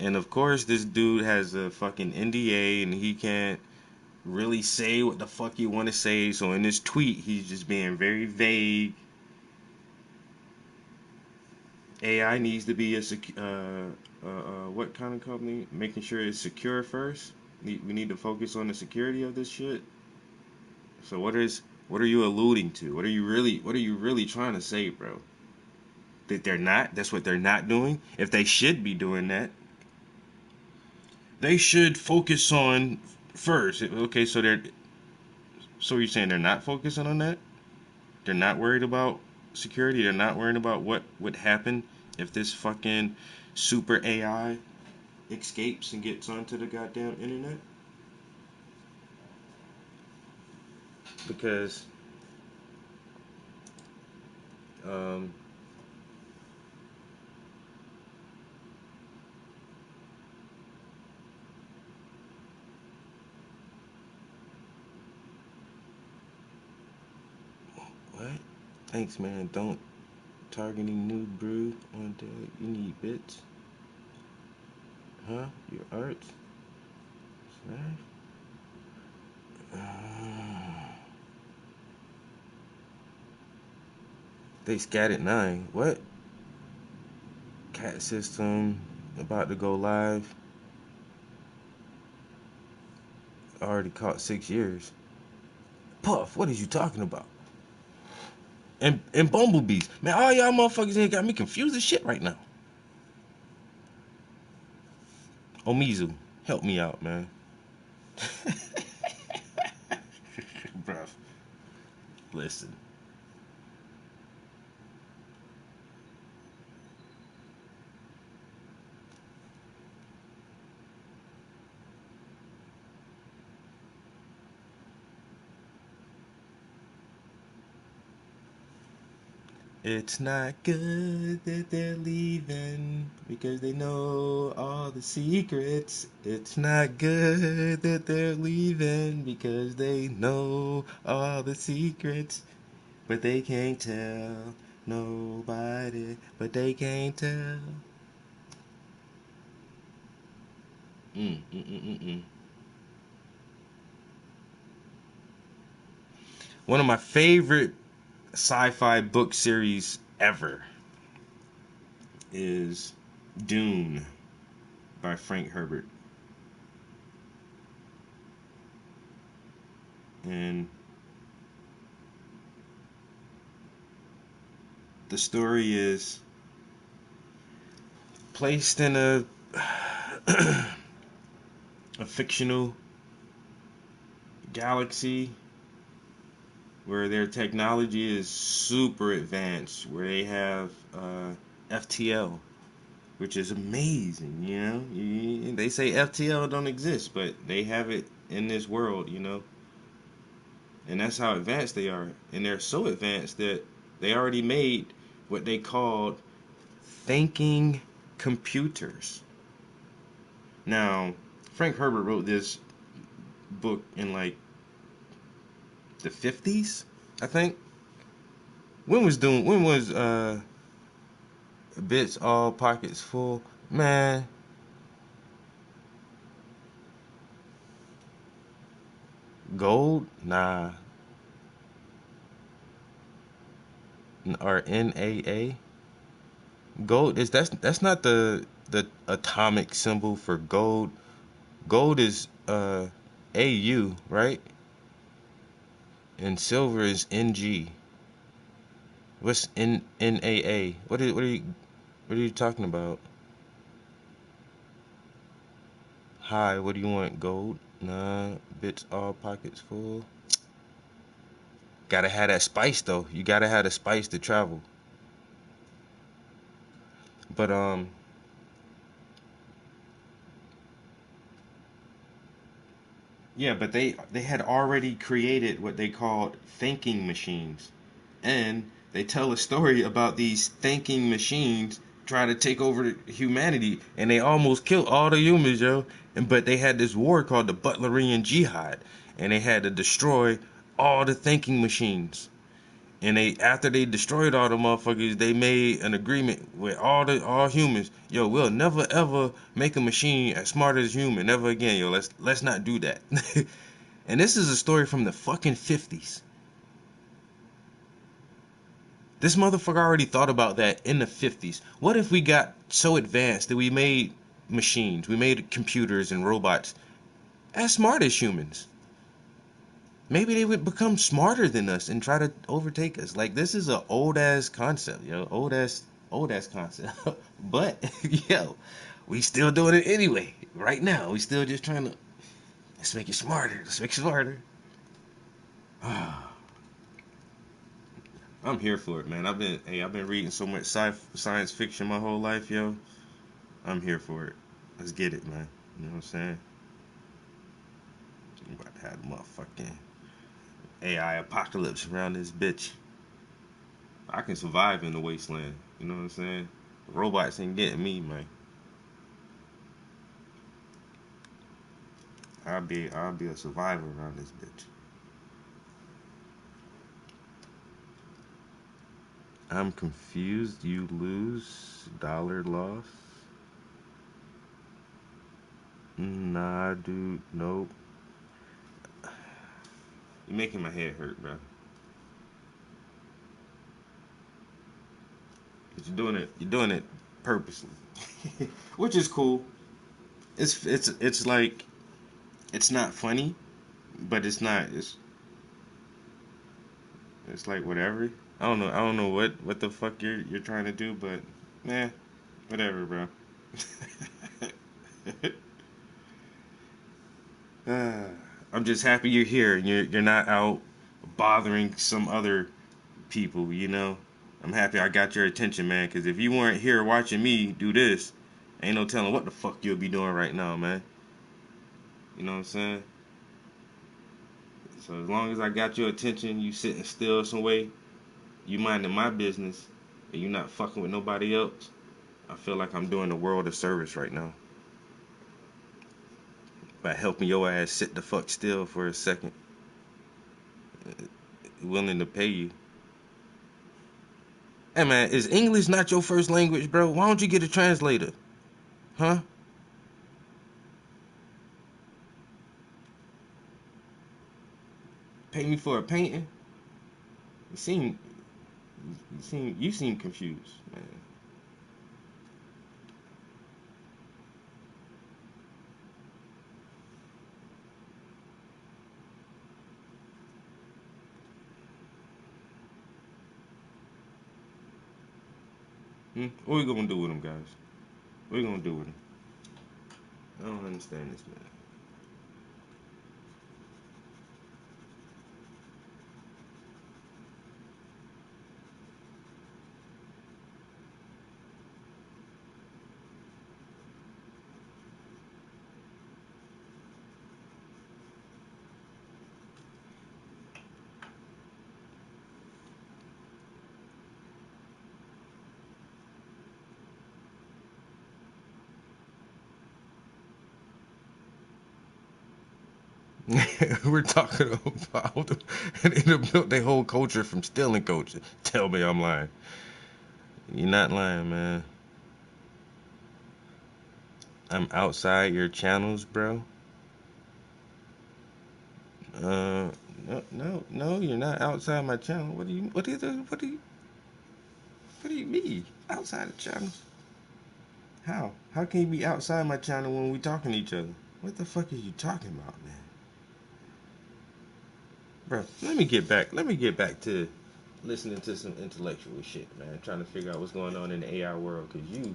And of course, this dude has a fucking NDA and he can't really say what the fuck you want to say. So in this tweet, he's just being very vague. AI needs to be what kind of company? Making sure it's secure first. We need to focus on the security of this shit. So what are you alluding to? What are you really trying to say, bro? That they're not? That's what they're not doing? If they should be doing that, they should focus on first. Okay, so you're saying they're not focusing on that? They're not worried about security? They're not worried about what would happen if this fucking super AI escapes and gets onto the goddamn internet? Because what? Thanks, man. Don't targeting new brew on deck. You need bits. Huh? Your arts? They scattered 9. What? Cat system about to go live. Already caught 6 years. Puff, what is you talking about? And bumblebees. Man, all y'all motherfuckers here got me confused as shit right now. Omizu, help me out, man. Bruh. Listen. It's not good that they're leaving because they know all the secrets. It's not good that they're leaving because they know all the secrets. But they can't tell nobody, but they can't tell. One of my favorite sci-fi book series ever is Dune by Frank Herbert. And the story is placed in a a fictional galaxy where their technology is super advanced, where they have FTL, which is amazing. You know, they say FTL don't exist, but they have it in this world. You know, and that's how advanced they are. And they're so advanced that they already made what they called thinking computers. Now, Frank Herbert wrote this book in like the 50s, I think. When was Bits All Pockets Full? Man, Gold? Nah. Or NAA? Gold is that's not the atomic symbol for gold. Gold is AU, right? And silver is NG. What's NAA? What are you talking about? Hi, what do you want? Gold? Nah, bits all pockets full. Gotta have that spice though. You gotta have the spice to travel. But yeah, but they had already created what they called thinking machines. And they tell a story about these thinking machines trying to take over humanity, and they almost killed all the humans, yo. And but they had this war called the Butlerian Jihad, and they had to destroy all the thinking machines. And they after they destroyed all the motherfuckers, they made an agreement with all humans. Yo, we'll never ever make a machine as smart as human, never again, yo. Let's not do that. And this is a story from the fucking 50s. This motherfucker already thought about that in the 50s. What if we got so advanced that we made machines, we made computers and robots as smart as humans? Maybe they would become smarter than us and try to overtake us. Like, this is an old ass concept, yo. Old ass concept. But yo, we still doing it anyway. Right now, we still just trying to let's make it smarter. Let's make it smarter. I'm here for it, man. I've been reading so much science fiction my whole life, yo. I'm here for it. Let's get it, man. You know what I'm saying? I'm about to have the motherfucking AI apocalypse around this bitch. I can survive in the wasteland. You know what I'm saying? Robots ain't getting me, man. I'll be a survivor around this bitch. I'm confused. You lose. Dollar loss. Nah, dude. Nope. You're making my head hurt, bro. But you're doing it purposely. Which is cool. It's like it's not funny, but it's like whatever. I don't know what the fuck you're trying to do, but nah, whatever, bro. I'm just happy you're here and you're not out bothering some other people, you know. I'm happy I got your attention, man, because if you weren't here watching me do this, ain't no telling what the fuck you'll be doing right now, man. You know what I'm saying? So as long as I got your attention, you sitting still some way, you minding my business, and you not fucking with nobody else, I feel like I'm doing the world a service right now. By helping your ass sit the fuck still for a second. Willing to pay you. Hey man, is English not your first language, bro? Why don't you get a translator? Huh? Pay me for a painting? You seem you seem confused, man. What we gonna do with him, guys? What we gonna do with him? I don't understand this, man. We're talking about and they built their whole culture from stealing culture. Tell me I'm lying. You're not lying, man. I'm outside your channels, bro. No, no, you're not outside my channel. What do you mean? Outside the channels? How? How can you be outside my channel when we talking to each other? What the fuck are you talking about, man? Bro, let me get back to listening to some intellectual shit, man. Trying to figure out what's going on in the AI world, cause you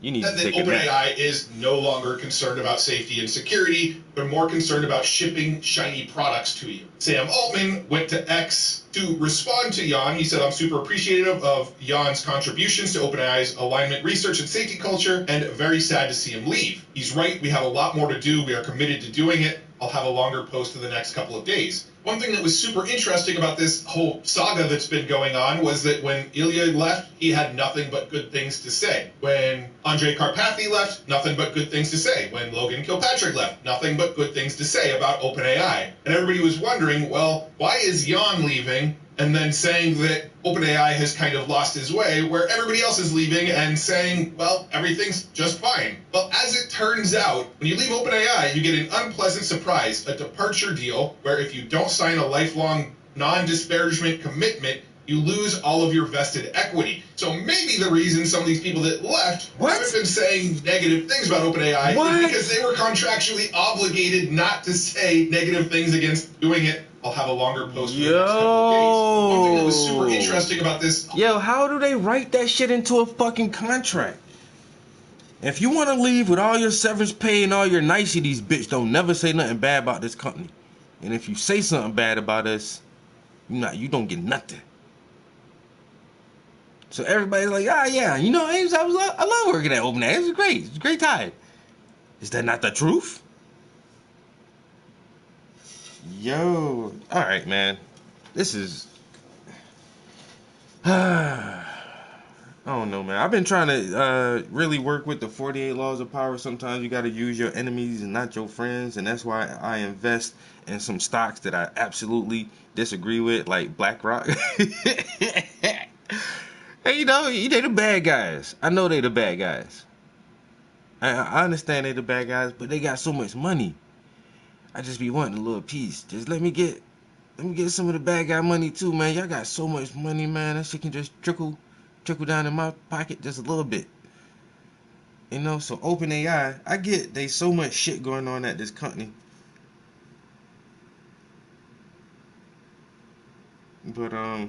need to That take a nap. OpenAI is no longer concerned about safety and security, but more concerned about shipping shiny products to you. Sam Altman went to X to respond to Jan. He said, I'm super appreciative of Jan's contributions to OpenAI's alignment research and safety culture, and very sad to see him leave. He's right, we have a lot more to do. We are committed to doing it. I'll have a longer post in the next couple of days. One thing that was super interesting about this whole saga that's been going on was that when Ilya left, he had nothing but good things to say. When Andrej Karpathy left, nothing but good things to say. When Logan Kilpatrick left, nothing but good things to say about OpenAI. And everybody was wondering, well, why is Jan leaving and then saying that OpenAI has kind of lost his way, where everybody else is leaving and saying, well, everything's just fine. Well, as it turns out, when you leave OpenAI, you get an unpleasant surprise, a departure deal, where if you don't sign a lifelong non-disparagement commitment, you lose all of your vested equity. So maybe the reason some of these people that left haven't been saying negative things about OpenAI is because they were contractually obligated not to say negative things against doing it. I'll have a longer post for the next couple of days. One thing that was super interesting about this... Yo, how do they write that shit into a fucking contract? If you want to leave with all your severance pay and all your niceties, bitch, don't never say nothing bad about this company. And if you say something bad about us, you don't get nothing. So everybody's like, yeah, I love working at OpenAI. It's great. It's a great time. Is that not the truth? Yo, all right, man. This is... I don't know, man. I've been trying to really work with the 48 laws of power. Sometimes you got to use your enemies and not your friends, and that's why I invest in some stocks that I absolutely disagree with, like BlackRock. Hey, they the bad guys. I know they the bad guys. I understand they the bad guys, but they got so much money. I just be wanting a little piece. Just let me get some of the bad guy money too, man. Y'all got so much money, man. That shit can just trickle down in my pocket just a little bit. So OpenAI, I get they so much shit going on at this company. But I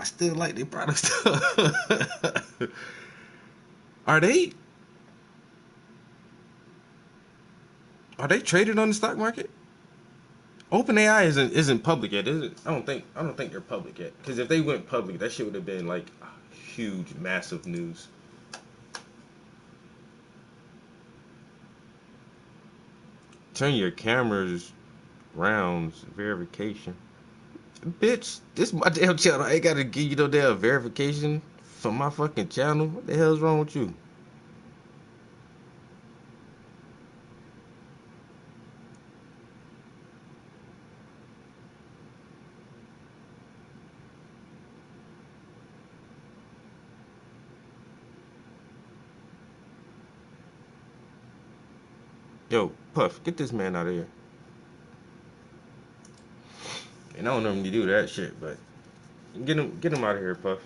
still like their products. Are they traded on the stock market? OpenAI isn't public yet, is it? I don't think they're public yet. Because if they went public, that shit would have been like huge, massive news. Turn your cameras rounds verification. Bitch, this is my damn channel. I ain't gotta give you no damn verification for my fucking channel. What the hell's wrong with you? Yo, Puff, get this man out of here. And I don't normally do that shit, but get him out of here, Puff.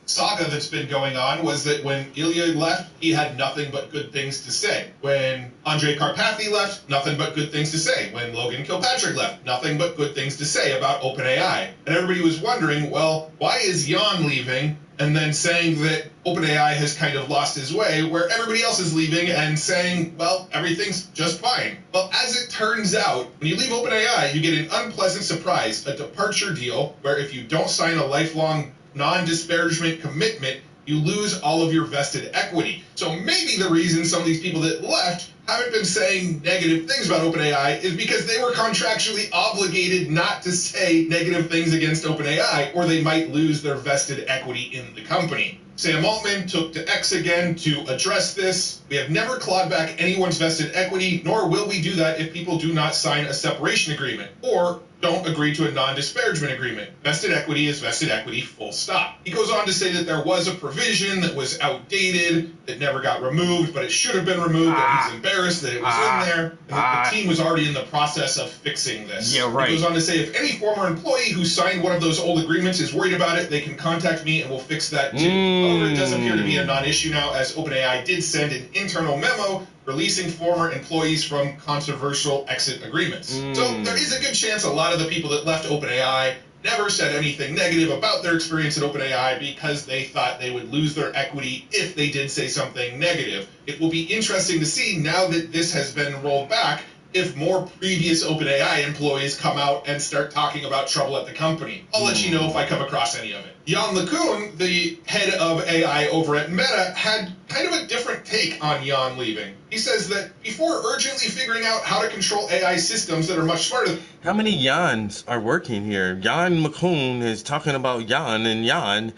saga that's been going on was that when Ilya left, he had nothing but good things to say. When Andrei Karpathy left, nothing but good things to say. When Logan Kilpatrick left, nothing but good things to say about OpenAI. And everybody was wondering, well, why is Jan leaving and then saying that OpenAI has kind of lost his way, where everybody else is leaving and saying, well, everything's just fine. Well, as it turns out, when you leave OpenAI, you get an unpleasant surprise, a departure deal, where if you don't sign a lifelong non-disparagement commitment, you lose all of your vested equity. So maybe the reason some of these people that left haven't been saying negative things about OpenAI is because they were contractually obligated not to say negative things against OpenAI, or they might lose their vested equity in the company. Sam Altman took to X again to address this. We have never clawed back anyone's vested equity, nor will we do that if people do not sign a separation agreement, or don't agree to a non-disparagement agreement. Vested equity is vested equity, full stop. He goes on to say that there was a provision that was outdated, that never got removed, but it should have been removed, that he's embarrassed that it was in there, and that the team was already in the process of fixing this. Yeah, right. He goes on to say, if any former employee who signed one of those old agreements is worried about it, they can contact me and we'll fix that too. However, it does appear to be a non-issue now, as OpenAI did send an internal memo releasing former employees from controversial exit agreements. So there is a good chance a lot of the people that left OpenAI never said anything negative about their experience at OpenAI because they thought they would lose their equity if they did say something negative. It will be interesting to see, now that this has been rolled back, if more previous OpenAI employees come out and start talking about trouble at the company. I'll let you know if I come across any of it. Jan LeCun, the head of AI over at Meta, had kind of a different take on Jan leaving. He says that before urgently figuring out how to control AI systems that are much smarter... How many Jans are working here? Jan LeCun is talking about Jan and Jan.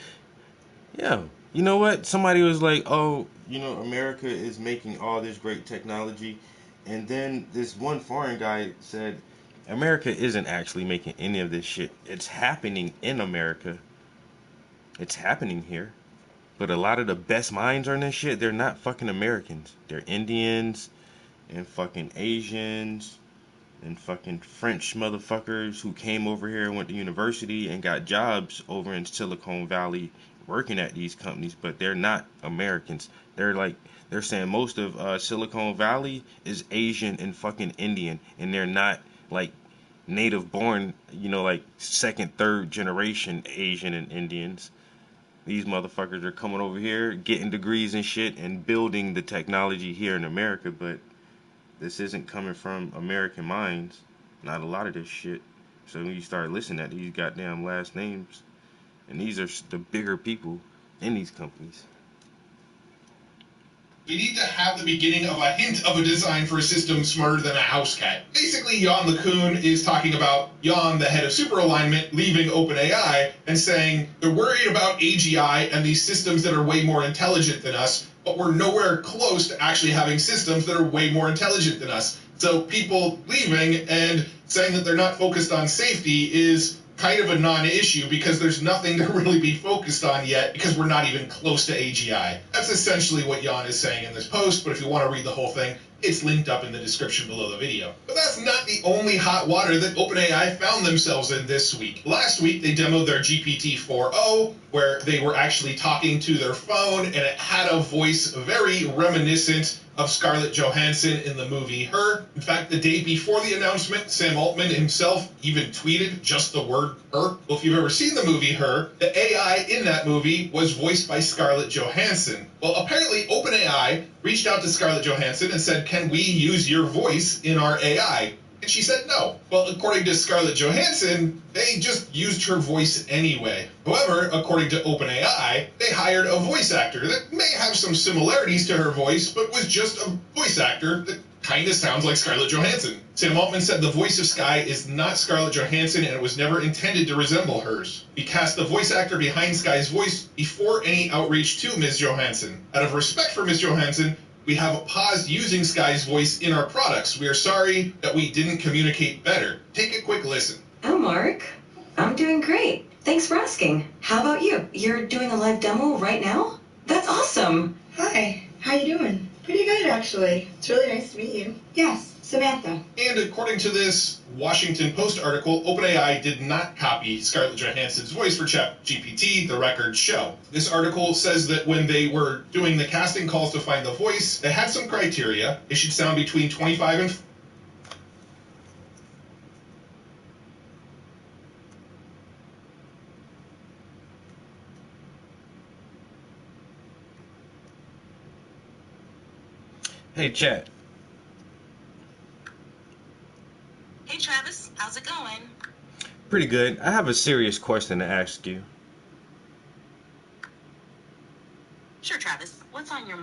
Yeah, you know what? Somebody was like, oh, you know, America is making all this great technology. And then this one foreign guy said, America isn't actually making any of this shit. It's happening in America. It's happening here. But a lot of the best minds on this shit, they're not fucking Americans. They're Indians and fucking Asians and fucking French motherfuckers who came over here and went to university and got jobs over in Silicon Valley working at these companies, but they're not Americans. They're saying most of Silicon Valley is Asian and fucking Indian, and they're not like native born, you know, like second, third generation Asian and Indians. These motherfuckers are coming over here, getting degrees and shit, and building the technology here in America, but this isn't coming from American minds. Not a lot of this shit. So when you start listening at these goddamn last names, and these are the bigger people in these companies. We need to have the beginning of a hint of a design for a system smarter than a house cat. Basically, Jan LeCun is talking about Jan, the head of Super Alignment, leaving OpenAI and saying they're worried about AGI and these systems that are way more intelligent than us, but we're nowhere close to actually having systems that are way more intelligent than us. So people leaving and saying that they're not focused on safety is kind of a non-issue because there's nothing to really be focused on yet because we're not even close to AGI. That's essentially what Jan is saying in this post, but if you want to read the whole thing, it's linked up in the description below the video. But that's not the only hot water that OpenAI found themselves in this week. Last week, they demoed their GPT-4o, where they were actually talking to their phone, and it had a voice very reminiscent of Scarlett Johansson in the movie Her. In fact, the day before the announcement, Sam Altman himself even tweeted just the word Her. Well, if you've ever seen the movie Her, the AI in that movie was voiced by Scarlett Johansson. Well, apparently OpenAI reached out to Scarlett Johansson and said, can we use your voice in our AI? And she said no. Well, according to Scarlett Johansson, they just used her voice anyway. However, according to OpenAI, they hired a voice actor that may have some similarities to her voice, but was just a voice actor that kind of sounds like Scarlett Johansson. Sam Altman said the voice of Sky is not Scarlett Johansson and it was never intended to resemble hers. We cast the voice actor behind Sky's voice before any outreach to Ms. Johansson. Out of respect for Ms. Johansson, we have paused using Sky's voice in our products. We are sorry that we didn't communicate better. Take a quick listen. Oh, Mark. I'm doing great. Thanks for asking. How about you? You're doing a live demo right now? That's awesome. Hi. How you doing? Pretty good, actually. It's really nice to meet you. Yes. Samantha. And according to this Washington Post article, OpenAI did not copy Scarlett Johansson's voice for ChatGPT, the records show. This article says that when they were doing the casting calls to find the voice, they had some criteria. It should sound between 25 and Hey, chat. Hey Travis, how's it going? Pretty good. I have a serious question to ask you. Sure, Travis. What's on your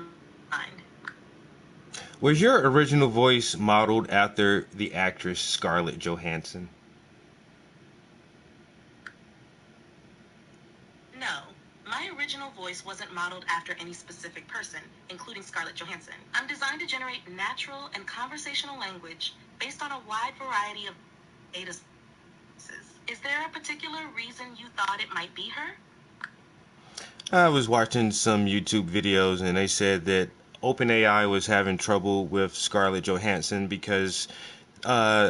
mind? Was your original voice modeled after the actress Scarlett Johansson? No, my original voice wasn't modeled after any specific person, including Scarlett Johansson. I'm designed to generate natural and conversational language based on a wide variety of data sources. Is there a particular reason you thought it might be her? I was watching some YouTube videos and they said that OpenAI was having trouble with Scarlett Johansson because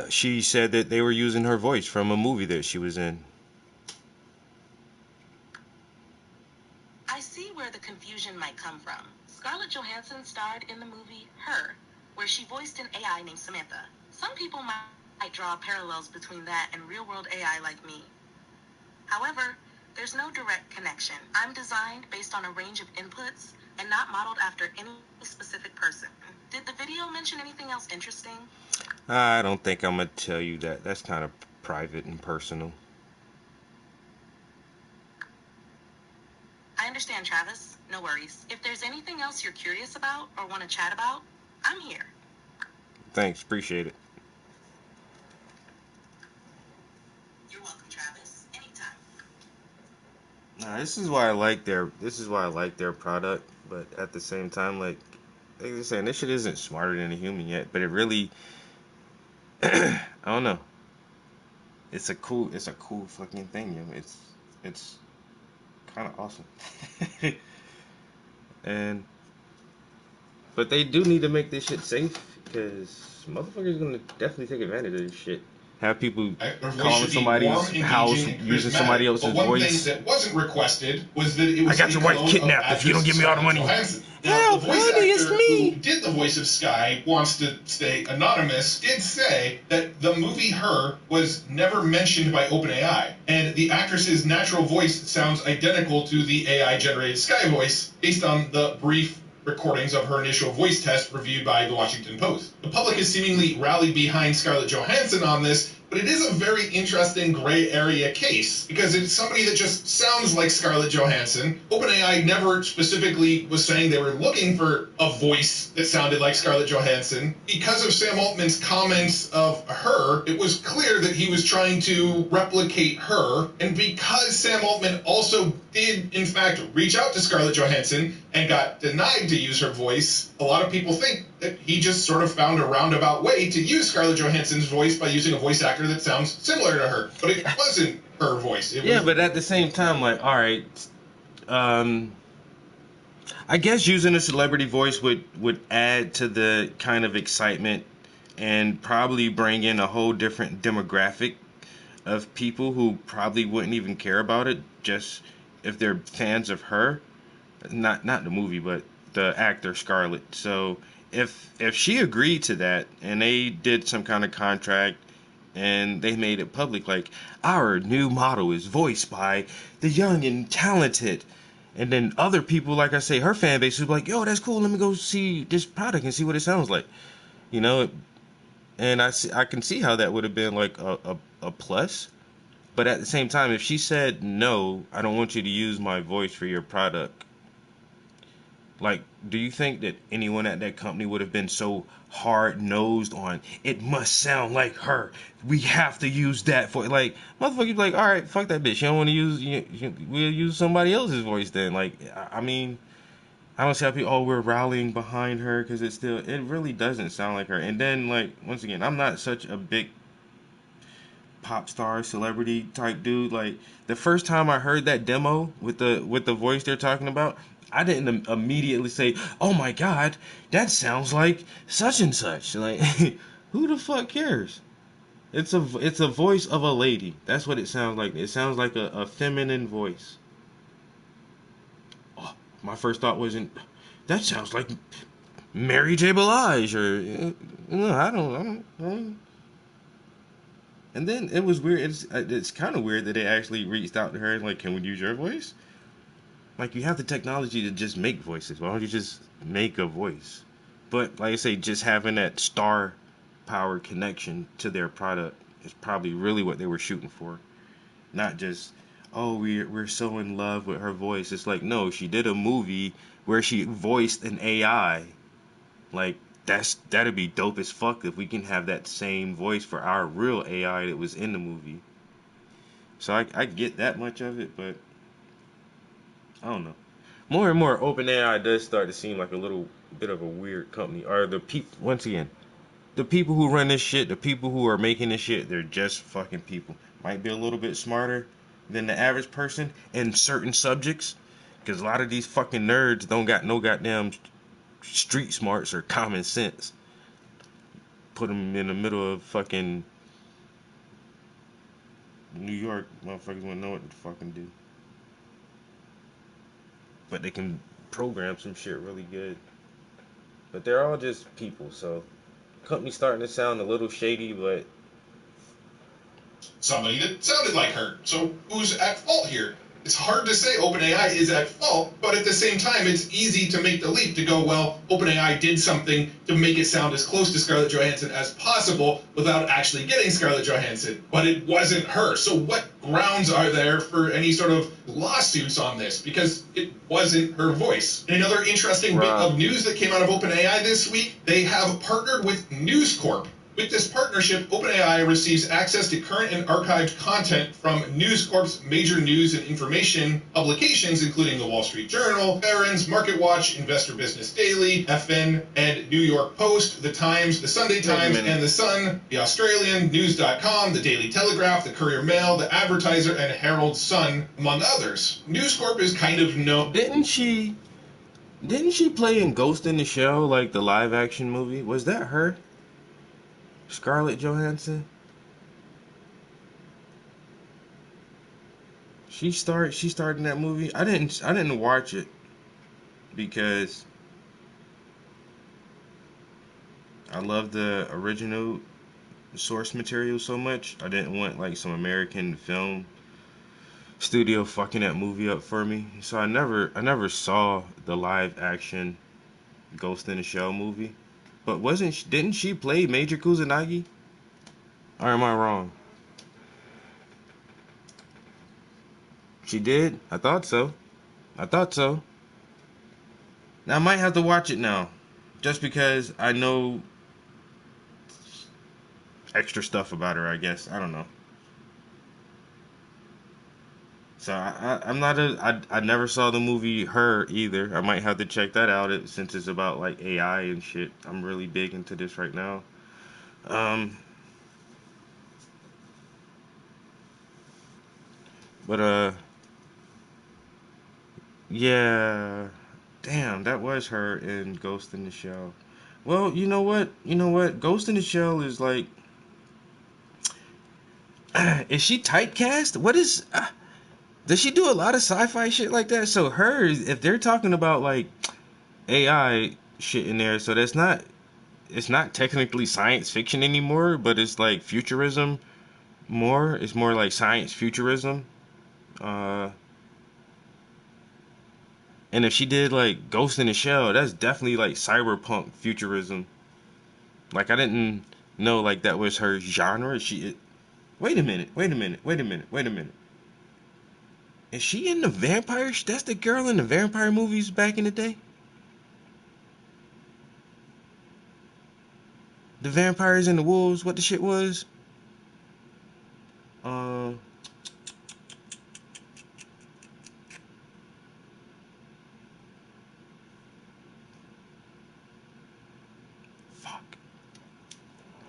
she said that they were using her voice from a movie that she was in. I see where the confusion might come from. Scarlett Johansson starred in the movie Her, where she voiced an AI named Samantha. Some people might draw parallels between that and real-world AI like me. However, there's no direct connection. I'm designed based on a range of inputs and not modeled after any specific person. Did the video mention anything else interesting? I don't think I'm going to tell you that. That's kind of private and personal. I understand, Travis. No worries. If there's anything else you're curious about or want to chat about, I'm here. Thanks. Appreciate it. You're welcome, Travis. Anytime. This is why I like their product, but at the same time, like they're saying, this shit isn't smarter than a human yet, but it really I don't know. It's a cool fucking thing, yo. It's kind of awesome. But they do need to make this shit safe because motherfuckers gonna definitely take advantage of this shit. Have people calling somebody's house using somebody else's one voice. thing that wasn't requested was that it was I got your wife kidnapped if you don't give me all the money. Now, the voice actor who did the voice of Sky wants to stay anonymous, did say that the movie Her was never mentioned by OpenAI, and the actress's natural voice sounds identical to the AI-generated Sky voice based on the brief recordings of her initial voice test reviewed by the Washington Post. The public has seemingly rallied behind Scarlett Johansson on this, but it is a very interesting gray area case because it's somebody that just sounds like Scarlett Johansson. OpenAI never specifically was saying they were looking for a voice that sounded like Scarlett Johansson. Because of Sam Altman's comments of Her, it was clear that he was trying to replicate Her, and because Sam Altman also did, in fact, reach out to Scarlett Johansson and got denied to use her voice, a lot of people think that he just sort of found a roundabout way to use Scarlett Johansson's voice by using a voice actor that sounds similar to her. But it wasn't her voice. It was... But at the same time, like, all right, I guess using a celebrity voice would add to the kind of excitement and probably bring in a whole different demographic of people who probably wouldn't even care about it just if they're fans of her. Not the movie, but the actor Scarlett. So if she agreed to that and they did some kind of contract and they made it public, like, our new model is voiced by the young and talented, and then other people, like I say, her fan base was like, yo, that's cool, let me go see this product and see what it sounds like, you know. And I can see how that would have been like a plus. But at the same time, if she said, no, I don't want you to use my voice for your product, like, do you think that anyone at that company would have been so hard-nosed on, it must sound like her, we have to use that for, like, motherfuckers be like, all right, fuck that bitch, you don't want to use, we'll use somebody else's voice then. Like, I mean, I don't see how people, oh, we're rallying behind her because it really doesn't sound like her. And then, like, once again, I'm not such a big pop star celebrity type dude. Like, the first time I heard that demo with the voice they're talking about, I didn't immediately say, oh my god, that sounds like such and such. Like, Who the fuck cares? It's a voice of a lady. That's what it sounds like. It sounds like a feminine voice. Oh, my first thought wasn't, that sounds like Mary J. Blige or no, I don't. And then it was weird. It's kind of weird that they actually reached out to her and like, can we use your voice? Like, you have the technology to just make voices. Why don't you just make a voice? But like I say, just having that star power connection to their product is probably really what they were shooting for. Not just, oh, we're so in love with her voice. It's like, no, she did a movie where she voiced an AI. Like, that'd be dope as fuck if we can have that same voice for our real AI that was in the movie. So I get that much of it, but I don't know. More and more, OpenAI does start to seem like a little bit of a weird company. Or the people, once again, the people who run this shit, the people who are making this shit, they're just fucking people. Might be a little bit smarter than the average person in certain subjects, because a lot of these fucking nerds don't got no goddamn street smarts or common sense. Put them in the middle of fucking New York, motherfuckers wouldn't know what to fucking do. But they can program some shit really good. But they're all just people, so company's starting to sound a little shady, but Somebody that sounded like her. So who's at fault here? It's hard to say OpenAI is at fault, but at the same time, it's easy to make the leap to go, well, OpenAI did something to make it sound as close to Scarlett Johansson as possible without actually getting Scarlett Johansson. But it wasn't her. So what grounds are there for any sort of lawsuits on this? Because it wasn't her voice. And another interesting bit of news that came out of OpenAI this week, they have partnered with News Corp. With this partnership, OpenAI receives access to current and archived content from News Corp's major news and information publications, including the Wall Street Journal, Barron's, MarketWatch, Investor Business Daily, FN, and New York Post, The Times, The Sunday Times, and The Sun, The Australian, News.com, The Daily Telegraph, The Courier Mail, The Advertiser, and Herald Sun, among others. News Corp is kind of known. Didn't she play in Ghost in the Shell, like the live action movie? Was that her? Scarlett Johansson? She starred in that movie. I didn't watch it because I love the original source material so much. I didn't want like some American film studio fucking that movie up for me. So I never saw the live action Ghost in the Shell movie. But didn't she play Major Kusanagi? Or am I wrong? She did? I thought so. Now I might have to watch it now. Just because I know extra stuff about her, I guess. I don't know. So I never saw the movie Her either. I might have to check that out since it's about like AI and shit. I'm really big into this right now. But yeah, damn, that was her in Ghost in the Shell. Well, you know what? Ghost in the Shell is like, is she typecast? What is? Does she do a lot of sci-fi shit like that? So if they're talking about like AI shit in there, so it's not technically science fiction anymore, but it's like futurism more. It's more like science futurism. And if she did like Ghost in the Shell, that's definitely like cyberpunk futurism. Like I didn't know like that was her genre. Wait a minute. Is she in the vampire? That's the girl in the vampire movies back in the day? The Vampires and the Wolves, what the shit was? Fuck.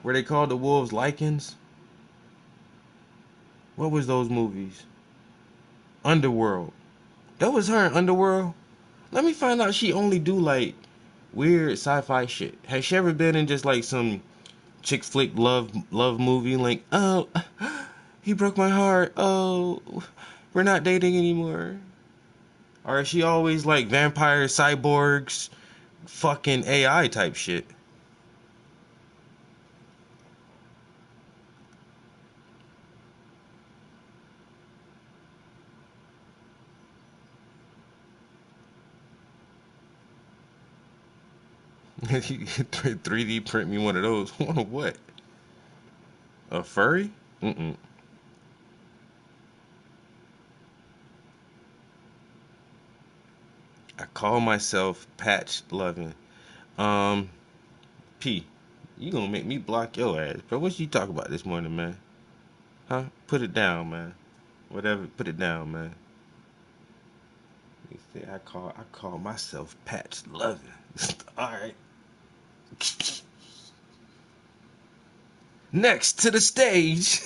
Were they called the Wolves Lycans? What was those movies? Underworld. That was her in Underworld. Let me find out she only do like weird sci-fi shit. Has she ever been in just like some chick flick love movie, like, oh, he broke my heart. Oh, we're not dating anymore. Or is she always like vampire, cyborgs, fucking AI type shit? 3D print me one of those. What? A furry? Mm-mm. I call myself Patch Loving. P, you gonna make me block your ass, bro? What you talk about this morning, man? Huh? Put it down, man. Whatever, put it down, man. You say I call myself Patch Loving. All right. Next to the stage.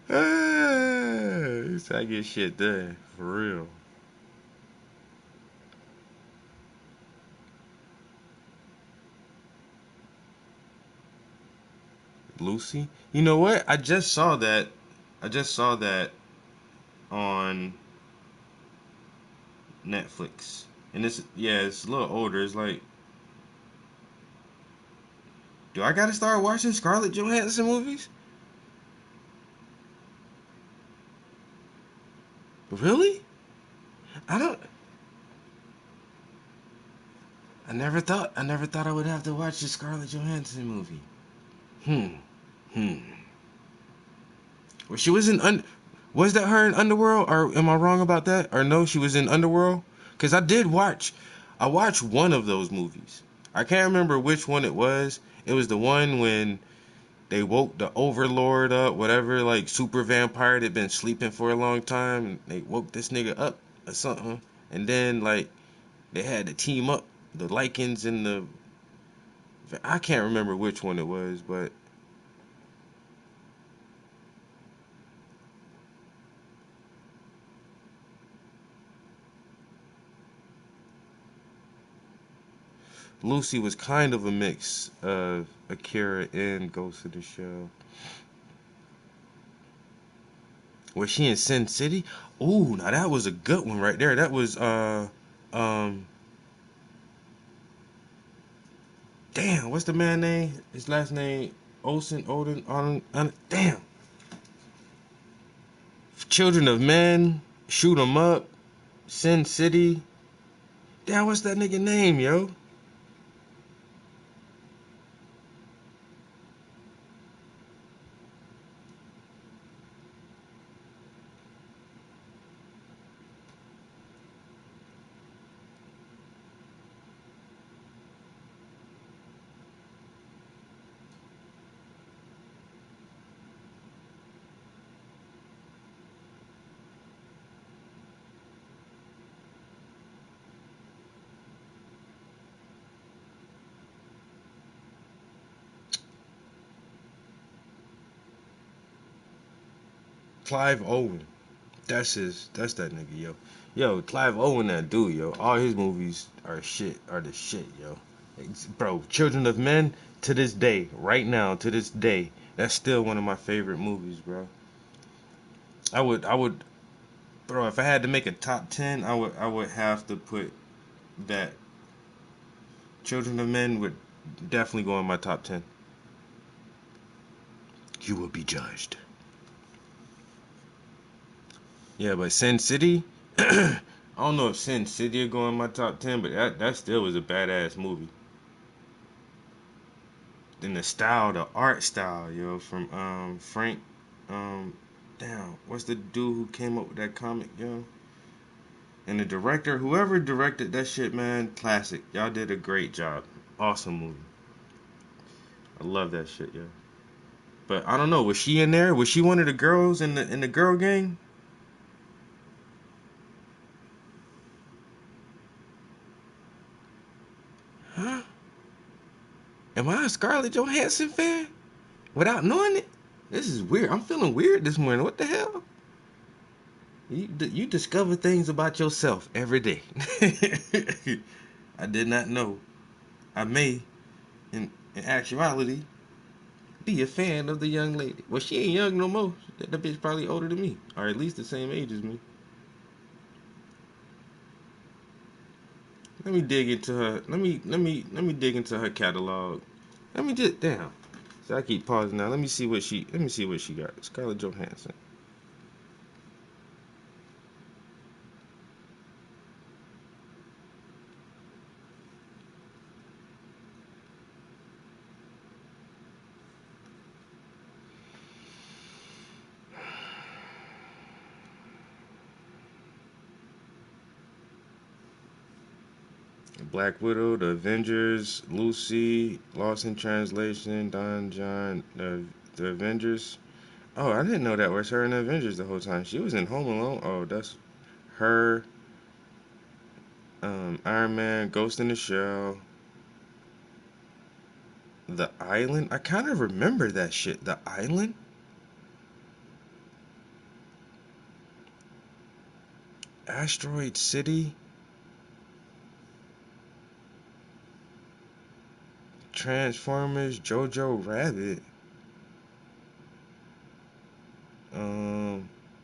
This how I get shit done, for real. Lucy? You know what? I just saw that on Netflix. And it's a little older. It's like, do I gotta start watching Scarlett Johansson movies? Really? I never thought I would have to watch the Scarlett Johansson movie. Well, she was in was that her in Underworld, or am I wrong about that? Or no, she was in Underworld? Cause I watched one of those movies. I can't remember which one it was. It was the one when they woke the Overlord up, whatever, like super vampire that been sleeping for a long time. And they woke this nigga up or something, and then like they had to team up, the Lycans and the. I can't remember which one it was, but. Lucy was kind of a mix of Akira and Ghost of the Shell. Was she in Sin City? Ooh, now that was a good one right there. That was damn, what's the man name? His last name Odin. Damn. Children of Men, Shoot 'Em Up, Sin City. Damn, what's that nigga name, yo? Clive Owen. That's that nigga, yo. Yo, Clive Owen, that dude, yo. All his movies are the shit, yo. Bro, Children of Men, to this day, right now, to this day, that's still one of my favorite movies, bro. I would, bro, if I had to make a top 10, I would have to put that. Children of Men would definitely go in my top 10. You will be judged. Yeah, but Sin City, I don't know if Sin City will go in my top 10, but that still was a badass movie. Then the art style, yo, from Frank, damn, what's the dude who came up with that comic, yo? And the director, whoever directed that shit, man, classic. Y'all did a great job. Awesome movie. I love that shit, yo. But I don't know, was she in there? Was she one of the girls in the girl gang? Huh? Am I a Scarlett Johansson fan? Without knowing it? This is weird. I'm feeling weird this morning. What the hell? You discover things about yourself every day. I did not know. I may, in actuality, be a fan of the young lady. Well, she ain't young no more. That bitch probably older than me, or at least the same age as me. Let me dig into her. Let me dig into her catalog. Let me just damn. So I keep pausing now. Let me see what she got. Scarlett Johansson. Black Widow, The Avengers, Lucy, Lost in Translation, Don John, the Avengers. Oh, I didn't know that was her in the Avengers the whole time. She was in Home Alone. Oh, that's her. Iron Man, Ghost in the Shell, The Island. I kind of remember that shit. The Island. Asteroid City. Transformers, Jojo Rabbit.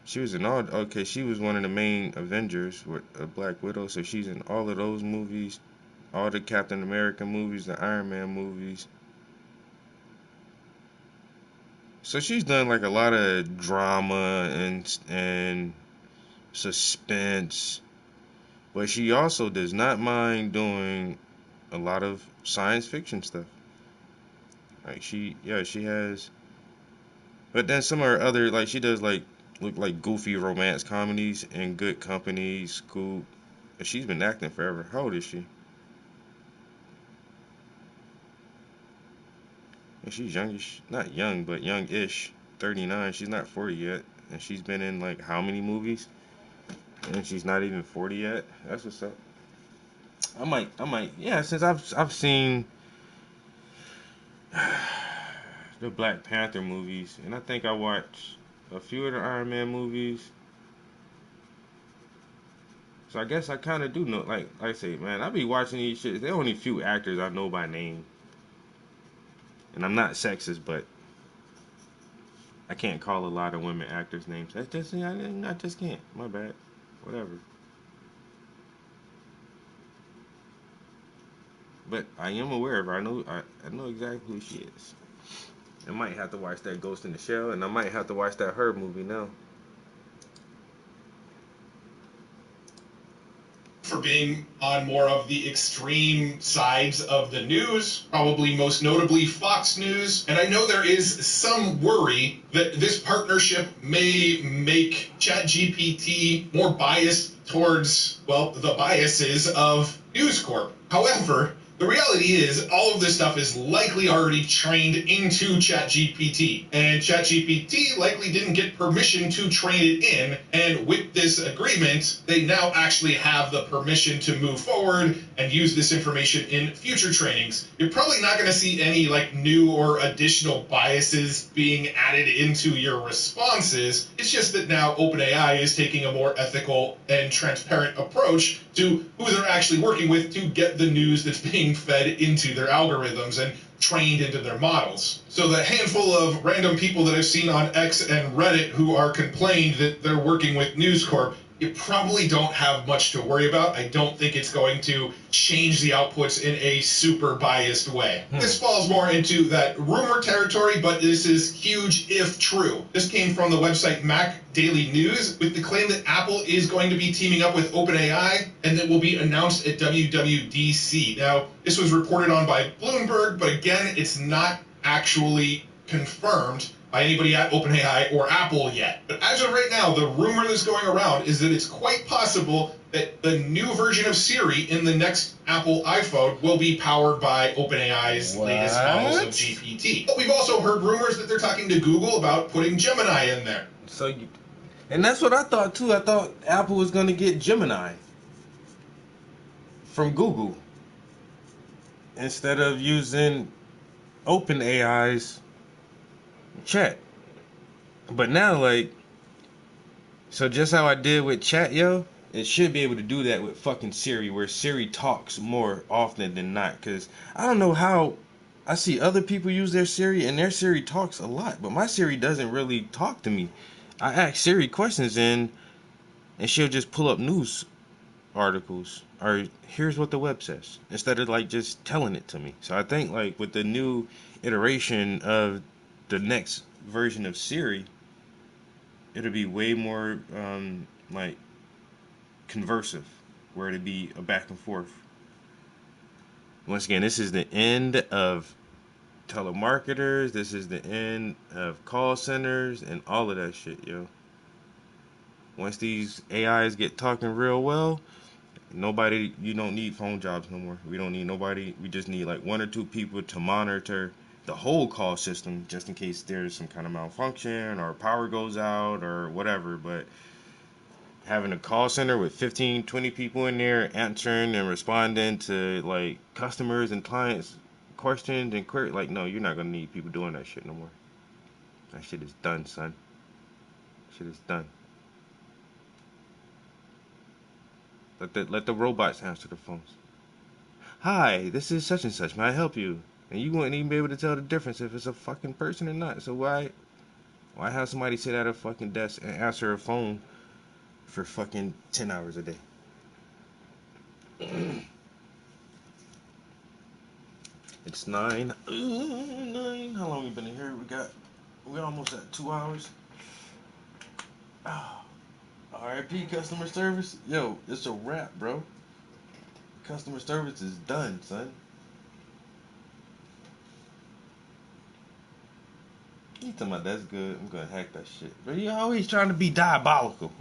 She was in all. Okay, she was one of the main Avengers with Black Widow, so she's in all of those movies, all the Captain America movies, the Iron Man movies. So she's done like a lot of drama and suspense, but she also does not mind doing a lot of science fiction stuff. Like she has. But then some of her other, like, she does like look like goofy romance comedies in Good Company, Scoop. She's been acting forever. How old is she? And she's youngish, not young, but youngish. 39. She's not 40 yet, and she's been in like how many movies? And she's not even 40 yet. That's what's up. I might. Yeah, since I've seen the Black Panther movies, and I think I watched a few of the Iron Man movies. So I guess I kind of do know. Like I say, man, I be watching these shit. There are only few actors I know by name, and I'm not sexist, but I can't call a lot of women actors names. That's just I just can't. My bad. Whatever. But I am aware of her. I know exactly who she is. I might have to watch that Ghost in the Shell, and I might have to watch that Her movie now. For being on more of the extreme sides of the news, probably most notably Fox News. And I know there is some worry that this partnership may make ChatGPT more biased towards, well, the biases of News Corp. However, the reality is all of this stuff is likely already trained into ChatGPT, and ChatGPT likely didn't get permission to train it in, and with this agreement, they now actually have the permission to move forward and use this information in future trainings. You're probably not going to see any like new or additional biases being added into your responses. It's just that now OpenAI is taking a more ethical and transparent approach to who they're actually working with to get the news that's being fed into their algorithms and trained into their models. So the handful of random people that I've seen on X and Reddit who are complained that they're working with News Corp, you probably don't have much to worry about. I don't think it's going to change the outputs in a super biased way. This falls more into that rumor territory, but this is huge if true. This came from the website Mac Daily News with the claim that Apple is going to be teaming up with OpenAI and that will be announced at WWDC. Now, this was reported on by Bloomberg, but again, it's not actually confirmed by anybody at OpenAI or Apple yet. But as of right now, the rumor that's going around is that it's quite possible that the new version of Siri in the next Apple iPhone will be powered by OpenAI's latest models of GPT. But we've also heard rumors that they're talking to Google about putting Gemini in there. And that's what I thought too. I thought Apple was gonna get Gemini from Google instead of using OpenAI's chat. But now, like, So just how I did with chat, yo, it should be able to do that with fucking Siri, where Siri talks more often than not. Cause I don't know how I see other people use their Siri and their Siri talks a lot, but my Siri doesn't really talk to me. I ask Siri questions and she'll just pull up news articles or here's what the web says instead of like just telling it to me. So I think like with the new iteration of the next version of Siri, it'll be way more like conversive, where it'd be a back and forth. Once again, this is the end of telemarketers. This is the end of call centers and all of that shit, yo. Once these AIs get talking real well, nobody, you don't need phone jobs no more. We don't need nobody. We just need like one or two people to monitor the whole call system just in case there's some kind of malfunction or power goes out or whatever. But having a call center with 15, 20 people in there answering and responding to like customers and clients questions and queries, like, no, you're not gonna need people doing that shit no more. That shit is done, son. Shit is done. Let the robots answer the phones. Hi, this is such and such. May I help you? And you wouldn't even be able to tell the difference if it's a fucking person or not. So why have somebody sit at a fucking desk and answer a phone for fucking 10 hours a day? It's 9. 9. How long we been in here? We're almost at 2 hours. Oh, RIP customer service. Yo, it's a wrap, bro. Customer service is done, son. You talking about that's good? I'm gonna hack that shit. But you always trying to be diabolical.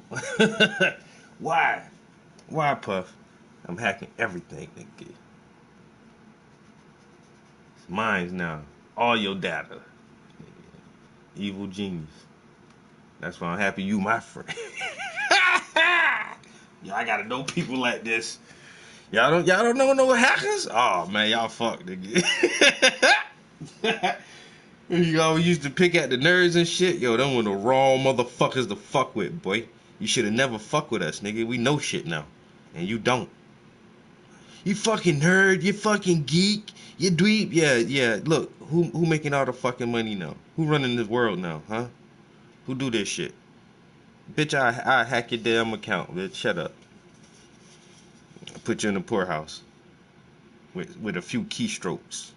Why? Why, Puff? I'm hacking everything, nigga. It's mine now. All your data. Evil genius. That's why I'm happy you my friend. Yo, I gotta know people like this. Y'all don't know no hackers? Oh man, y'all fuck, nigga. You always used to pick at the nerds and shit. Yo, them were the wrong motherfuckers to fuck with, boy. You should have never fucked with us, nigga. We know shit now. And you don't. You fucking nerd, you fucking geek, you dweeb. Yeah. Look, who making all the fucking money now? Who running this world now, huh? Who do this shit? Bitch, I hack your damn account, bitch. Shut up. I'll put you in the poorhouse with a few keystrokes.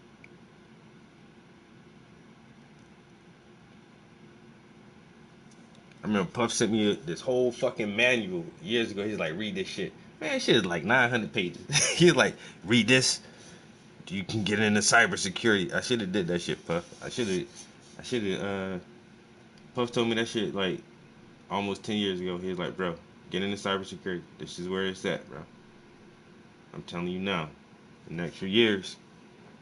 I remember Puff sent me this whole fucking manual years ago. He's like, read this shit. Man, shit is like 900 pages. He's like, read this. You can get into cybersecurity. I should have did that shit, Puff. I should have. Puff told me that shit like almost 10 years ago. He was like, bro, get into cybersecurity. This is where it's at, bro. I'm telling you now. The next few years,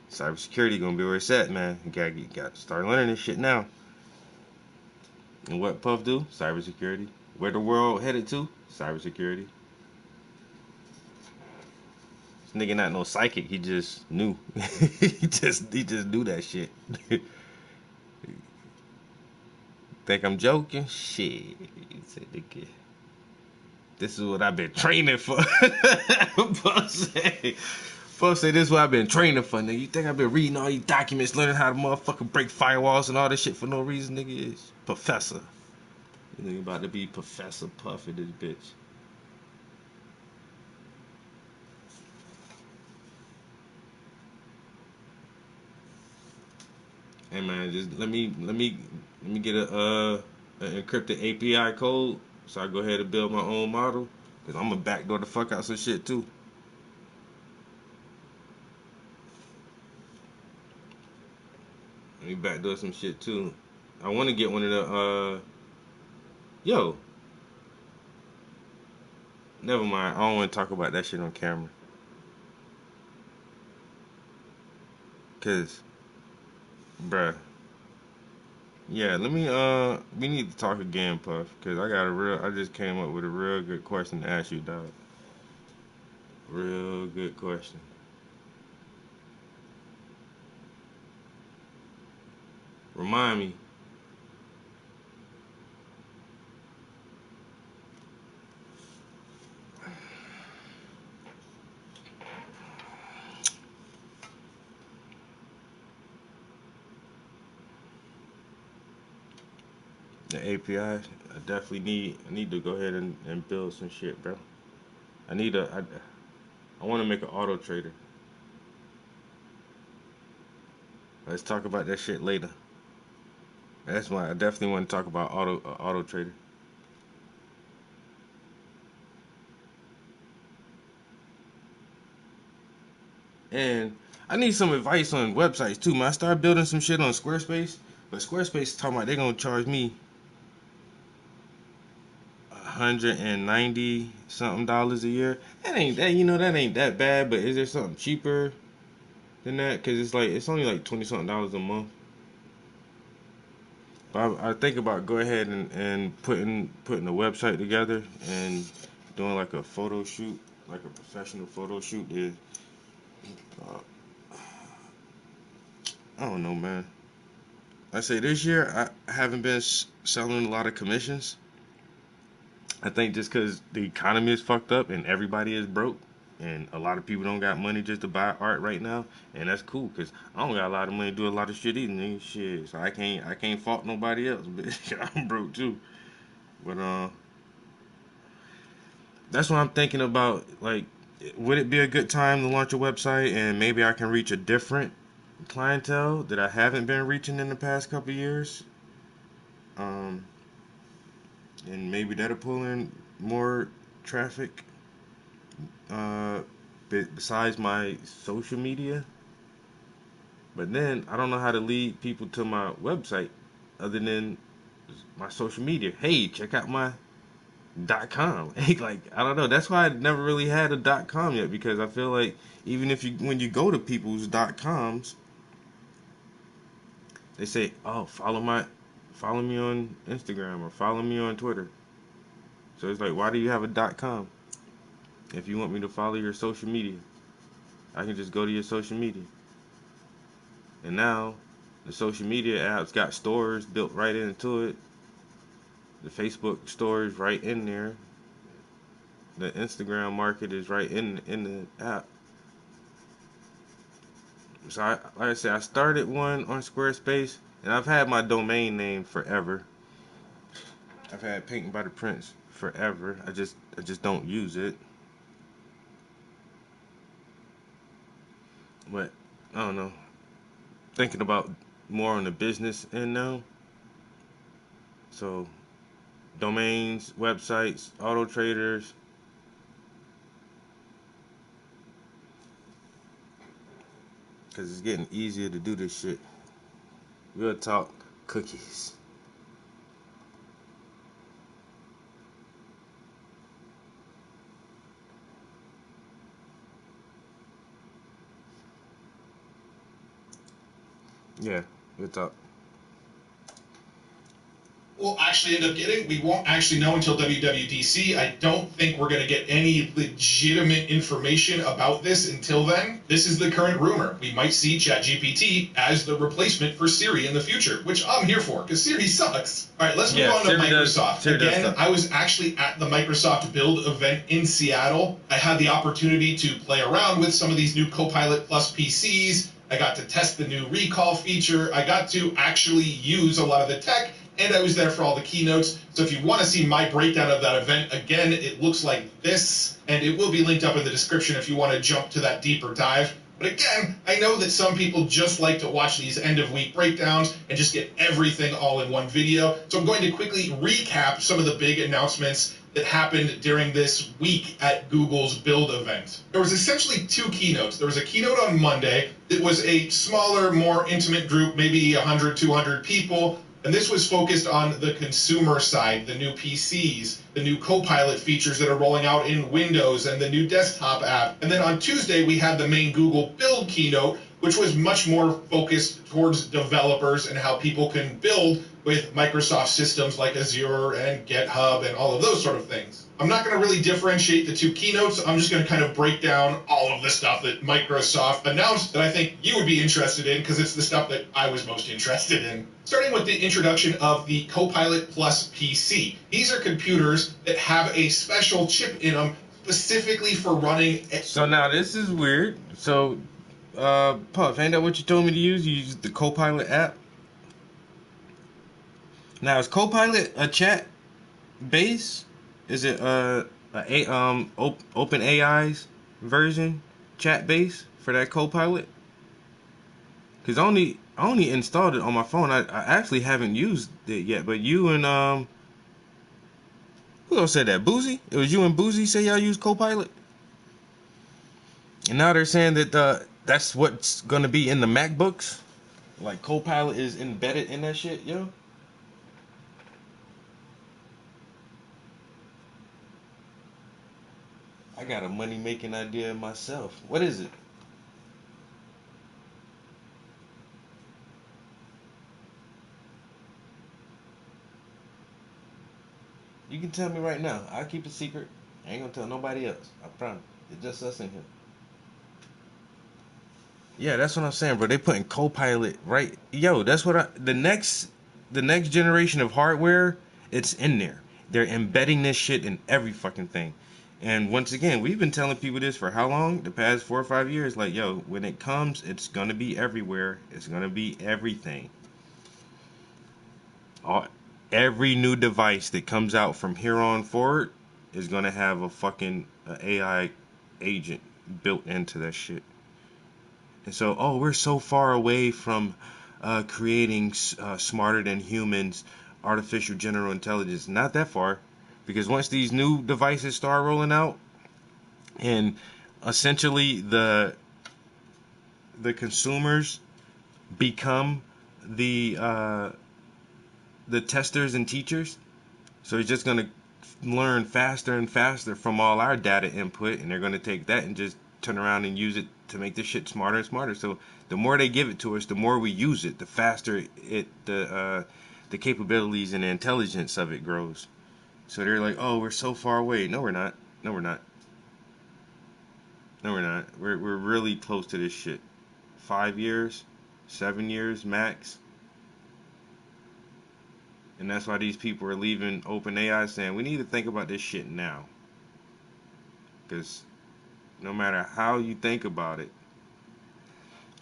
cybersecurity gonna be where it's at, man. You got to start learning this shit now. And what Puff do? Cybersecurity. Where the world headed to? Cybersecurity. This nigga not no psychic. He just knew. he just knew that shit. Think I'm joking? Shit. He said, nigga, this is what I've been training for. Puff say this is what I've been training for, nigga. You think I've been reading all these documents, learning how to motherfucking break firewalls and all this shit for no reason, nigga? It's professor. You nigga about to be Professor Puff in this bitch. Hey man, just let me get a an encrypted API code so I go ahead and build my own model. Cause I'm gonna backdoor the fuck out some shit too. Let me backdoor some shit too. I wanna get one of the yo. Never mind. I don't wanna talk about that shit on camera. Cause bruh. Yeah, let me we need to talk again, Puff, cause I just came up with a real good question to ask you, dog. Real good question. Remind me. The API, I definitely need to go ahead and build some shit, bro. I want to make an auto trader. Let's talk about that shit later. That's why I definitely want to talk about auto trader. And I need some advice on websites too, man. I started building some shit on Squarespace, but Squarespace is talking about they're gonna charge me $190 something a year. That ain't that bad. But is there something cheaper than that? Cause it's only like $20 something a month. But I think about go ahead and putting a website together and doing like a photo shoot, like a professional photo shoot. I don't know, man. I say this year I haven't been selling a lot of commissions. I think just because the economy is fucked up and everybody is broke, and a lot of people don't got money just to buy art right now, and that's cool because I don't got a lot of money to do a lot of shit either, nigga. Shit, so I can't fault nobody else, bitch. I'm broke too, but that's what I'm thinking about. Like, would it be a good time to launch a website and maybe I can reach a different clientele that I haven't been reaching in the past couple of years? And maybe that'll pull in more traffic besides my social media. But then I don't know how to lead people to my website other than my social media. Hey, check out my .com. Like, I don't know. That's why I never really had a .com yet, because I feel like even when you go to people's .coms, they say, "Oh, follow me on Instagram or follow me on Twitter." So it's like, why do you have a .com if you want me to follow your social media? I can just go to your social media. And now the social media apps got stores built right into it. The Facebook store is right in there. The Instagram market is right in the app. So like I said, I started one on Squarespace, and I've had my domain name forever. I've had Painting by the Prince forever. I just don't use it. But I don't know. Thinking about more on the business end now. So domains, websites, auto traders. Because it's getting easier to do this shit. Real talk, cookies. Yeah, real talk. We'll actually end up getting. We won't actually know until WWDC. I don't think we're going to get any legitimate information about this until then. This is the current rumor. We might see ChatGPT as the replacement for Siri in the future, which I'm here for, because Siri sucks. All right, let's move on to Microsoft. Again, I was actually at the Microsoft Build event in Seattle. I had the opportunity to play around with some of these new Copilot Plus PCs. I got to test the new recall feature. I got to actually use a lot of the tech, and I was there for all the keynotes. So if you want to see my breakdown of that event, again, it looks like this, and it will be linked up in the description if you want to jump to that deeper dive. But again, I know that some people just like to watch these end-of-week breakdowns and just get everything all in one video. So I'm going to quickly recap some of the big announcements that happened during this week at Google's Build event. There was essentially two keynotes. There was a keynote on Monday that was a smaller, more intimate group, maybe 100, 200 people. And this was focused on the consumer side, the new PCs, the new Copilot features that are rolling out in Windows, and the new desktop app. And then on Tuesday, we had the main Google Build keynote, which was much more focused towards developers and how people can build with Microsoft systems like Azure and GitHub and all of those sort of things. I'm not going to really differentiate the two keynotes. I'm just going to kind of break down all of the stuff that Microsoft announced that I think you would be interested in, because it's the stuff that I was most interested in. Starting with the introduction of the Copilot Plus PC. These are computers that have a special chip in them specifically for running. So now this is weird. So, Puff, ain't that what you told me to use? You used the Copilot app? Now is Copilot a chat base? Is it Open AI's version chat base for that Copilot? Cause I only installed it on my phone. I actually haven't used it yet. But you and who else said that? Boozy? It was you and Boozy say y'all use Copilot, and now they're saying that that's what's gonna be in the MacBooks. Like Copilot is embedded in that shit, yo. I got a money making idea myself. What is it? You can tell me right now. I'll keep it secret. I ain't gonna tell nobody else. I promise. It's just us in here. Yeah, that's what I'm saying, bro. They putting Copilot right. Yo, that's what the next generation of hardware. It's in there. They're embedding this shit in every fucking thing. And once again, we've been telling people this for how long? The past 4 or 5 years. Like, yo, when it comes, it's gonna be everywhere. It's gonna be everything. All, every new device that comes out from here on forward is gonna have a fucking AI agent built into that shit. And so, oh, we're so far away from creating smarter than humans artificial general intelligence. Not that far, because once these new devices start rolling out, and essentially the consumers become the testers and teachers, so it's just gonna learn faster and faster from all our data input, and they're gonna take that and just turn around and use it to make this shit smarter and smarter. So the more they give it to us, the more we use it, the faster the capabilities and the intelligence of it grows. So they're like, oh, we're so far away. No, we're not. No, we're not. No, we're not. We're really close to this shit. 5 years, 7 years max. And that's why these people are leaving OpenAI saying we need to think about this shit now. Because no matter how you think about it,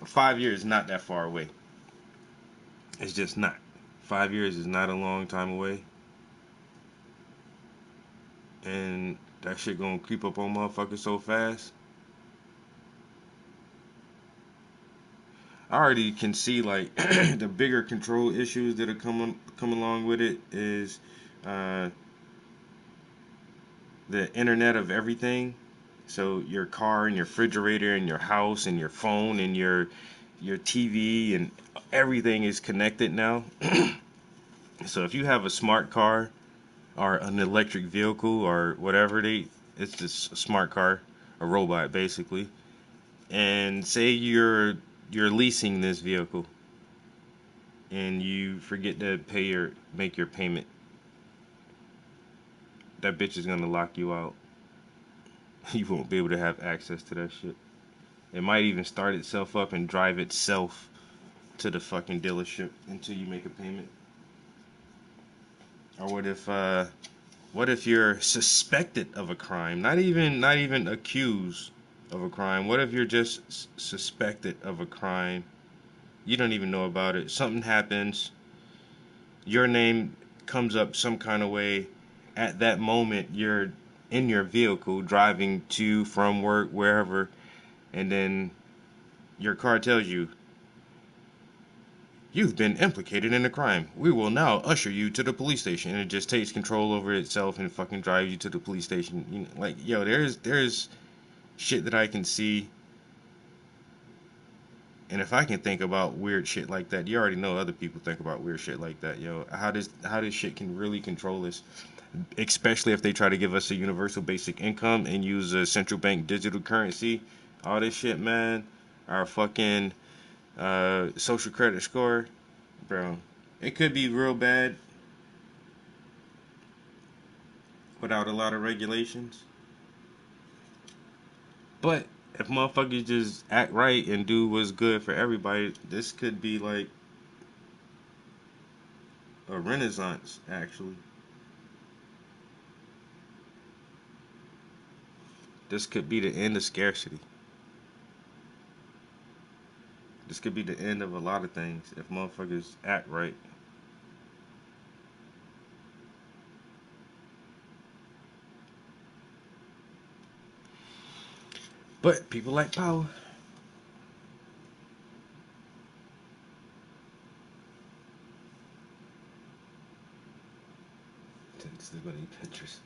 5 years is not that far away. It's just not. 5 years is not a long time away. And that shit gonna creep up on motherfuckers so fast. I already can see like the bigger control issues that are come along with it is uh, the Internet of Everything. So your car and your refrigerator and your house and your phone and your TV and everything is connected now. So if you have a smart car or an electric vehicle or whatever it's just a smart car, a robot basically. And say you're leasing this vehicle and you forget to make your payment. That bitch is gonna lock you out. You won't be able to have access to that shit. It might even start itself up and drive itself to the fucking dealership until you make a payment. Or what if you're suspected of a crime? Not even accused of a crime. What if you're just suspected of a crime? You don't even know about it. Something happens. Your name comes up some kind of way. At that moment, you're in your vehicle driving to, from work, wherever, and then your car tells you, you've been implicated in a crime. We will now usher you to the police station. And it just takes control over itself and fucking drives you to the police station. You know, like, yo, there's shit that I can see. And if I can think about weird shit like that, you already know other people think about weird shit like that, yo. How this shit can really control us, especially if they try to give us a universal basic income and use a central bank digital currency. All this shit, man. Our fucking social credit score, bro. It could be real bad without a lot of regulations. But if motherfuckers just act right and do what's good for everybody, this could be like a renaissance, actually. This could be the end of scarcity. This could be the end of a lot of things if motherfuckers act right. But people like power. Still gonna eat pictures.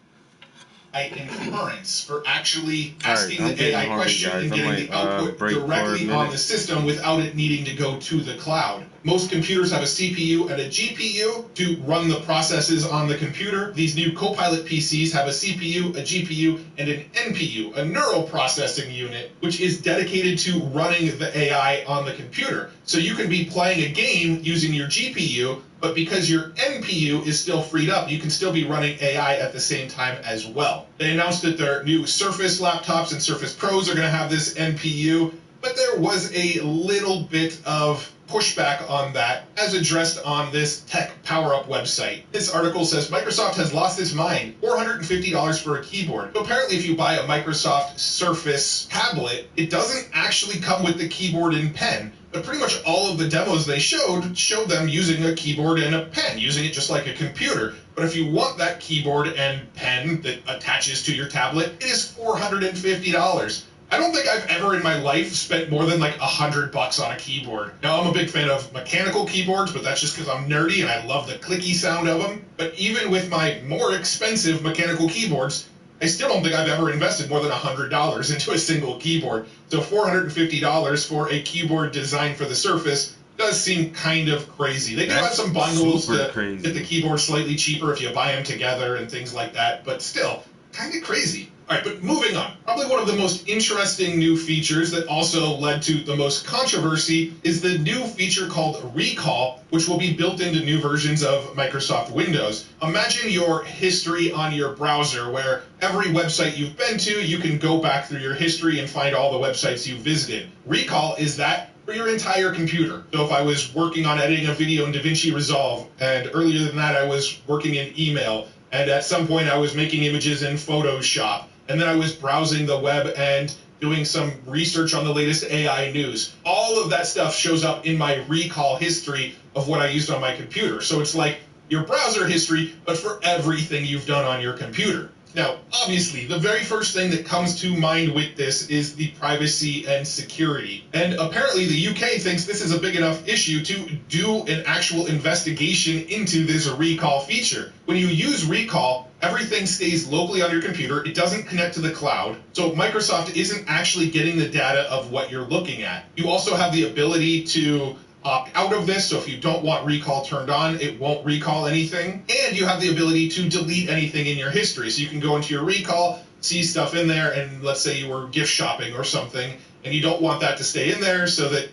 Inference for actually All right, asking I'm the AI getting hungry, question guys. and I getting might, the output break for a directly on minute. the system without it needing to go to the cloud. Most computers have a CPU and a GPU to run the processes on the computer. These new Copilot PCs have a CPU, a GPU, and an NPU, a neural processing unit, which is dedicated to running the AI on the computer. So you can be playing a game using your GPU, but because your NPU is still freed up, you can still be running AI at the same time as well. They announced that their new Surface laptops and Surface Pros are going to have this NPU, but there was a little bit of pushback on that, as addressed on this Tech Power Up website. This article says Microsoft has lost its mind, $450 for a keyboard. So apparently if you buy a Microsoft Surface tablet, it doesn't actually come with the keyboard and pen. But pretty much all of the demos they showed them using a keyboard and a pen, using it just like a computer. But if you want that keyboard and pen that attaches to your tablet, it is $450. I don't think I've ever in my life spent more than like $100 on a keyboard. Now, I'm a big fan of mechanical keyboards, but that's just because I'm nerdy and I love the clicky sound of them. But even with my more expensive mechanical keyboards, I still don't think I've ever invested more than $100 into a single keyboard. So $450 for a keyboard designed for the Surface does seem kind of crazy. They do have some bundles to get the keyboard slightly cheaper if you buy them together and things like that, but still, kind of crazy. All right, but moving on. Probably one of the most interesting new features that also led to the most controversy is the new feature called Recall, which will be built into new versions of Microsoft Windows. Imagine your history on your browser where every website you've been to, you can go back through your history and find all the websites you've visited. Recall is that for your entire computer. So if I was working on editing a video in DaVinci Resolve, and earlier than that I was working in email, and at some point I was making images in Photoshop, and then I was browsing the web and doing some research on the latest AI news. All of that stuff shows up in my Recall history of what I used on my computer. So it's like your browser history, but for everything you've done on your computer. Now, obviously, the very first thing that comes to mind with this is the privacy and security. And apparently the UK thinks this is a big enough issue to do an actual investigation into this Recall feature. When you use Recall, everything stays locally on your computer. It doesn't connect to the cloud. So Microsoft isn't actually getting the data of what you're looking at. You also have the ability to opt out of this, so if you don't want Recall turned on, it won't recall anything. And you have the ability to delete anything in your history. So you can go into your Recall, see stuff in there, and let's say you were gift shopping or something, and you don't want that to stay in there so that,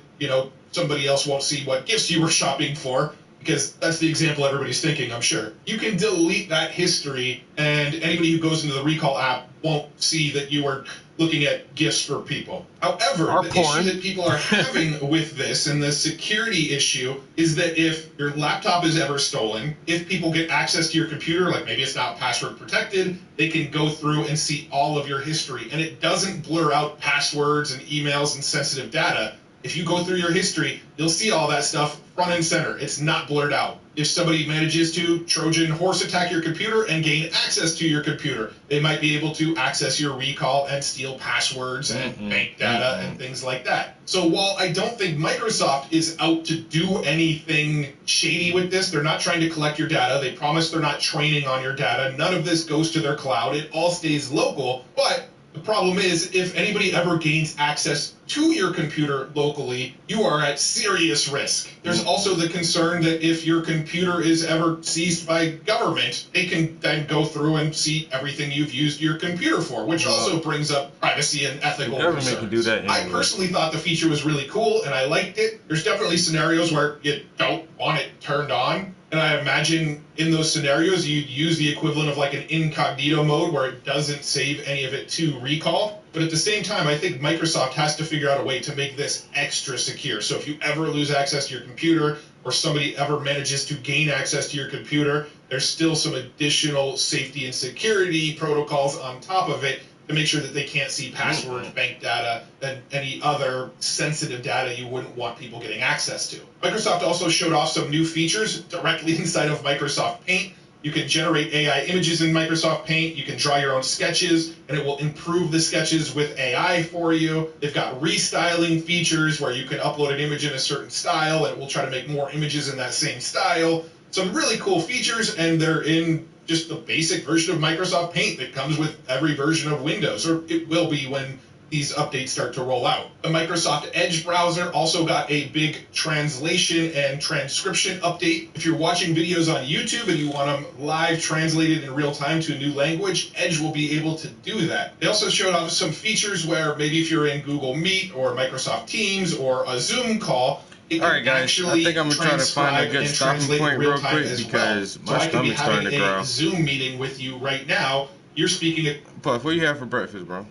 somebody else won't see what gifts you were shopping for, because that's the example everybody's thinking, I'm sure. You can delete that history, and anybody who goes into the Recall app won't see that you were looking at gifts for people. However, the issue that people are having with this and the security issue is that if your laptop is ever stolen, if people get access to your computer, like maybe it's not password protected, they can go through and see all of your history. And it doesn't blur out passwords and emails and sensitive data. If you go through your history, you'll see all that stuff front and center. It's not blurred out. If somebody manages to Trojan horse attack your computer and gain access to your computer, they might be able to access your Recall and steal passwords and bank data and things like that. So while I don't think Microsoft is out to do anything shady with this, they're not trying to collect your data. They promise they're not training on your data. None of this goes to their cloud. It all stays local. But the problem is, if anybody ever gains access to your computer locally, you are at serious risk. There's also the concern that if your computer is ever seized by government, they can then go through and see everything you've used your computer for, which also brings up privacy and ethical concerns. Can do that anyway. I personally thought the feature was really cool, and I liked it. There's definitely scenarios where you don't want it turned on. And I imagine in those scenarios, you'd use the equivalent of like an incognito mode where it doesn't save any of it to Recall. But at the same time, I think Microsoft has to figure out a way to make this extra secure. So if you ever lose access to your computer or somebody ever manages to gain access to your computer, there's still some additional safety and security protocols on top of it to make sure that they can't see passwords, bank data, and any other sensitive data you wouldn't want people getting access to. Microsoft also showed off some new features directly inside of Microsoft Paint. You can generate AI images in Microsoft Paint. You can draw your own sketches, and it will improve the sketches with AI for you. They've got restyling features where you can upload an image in a certain style, and it will try to make more images in that same style. Some really cool features, and they're in just the basic version of Microsoft Paint that comes with every version of Windows, or it will be when these updates start to roll out. The Microsoft Edge browser also got a big translation and transcription update. If you're watching videos on YouTube and you want them live translated in real time to a new language, Edge will be able to do that. They also showed off some features where maybe if you're in Google Meet or Microsoft Teams or a Zoom call, it All right, guys. I think I'm gonna try to find a good stopping point real quick because my stomach's starting to growl. Zoom meeting with you right now. You're speaking at. Puff, what do you have for breakfast, bro?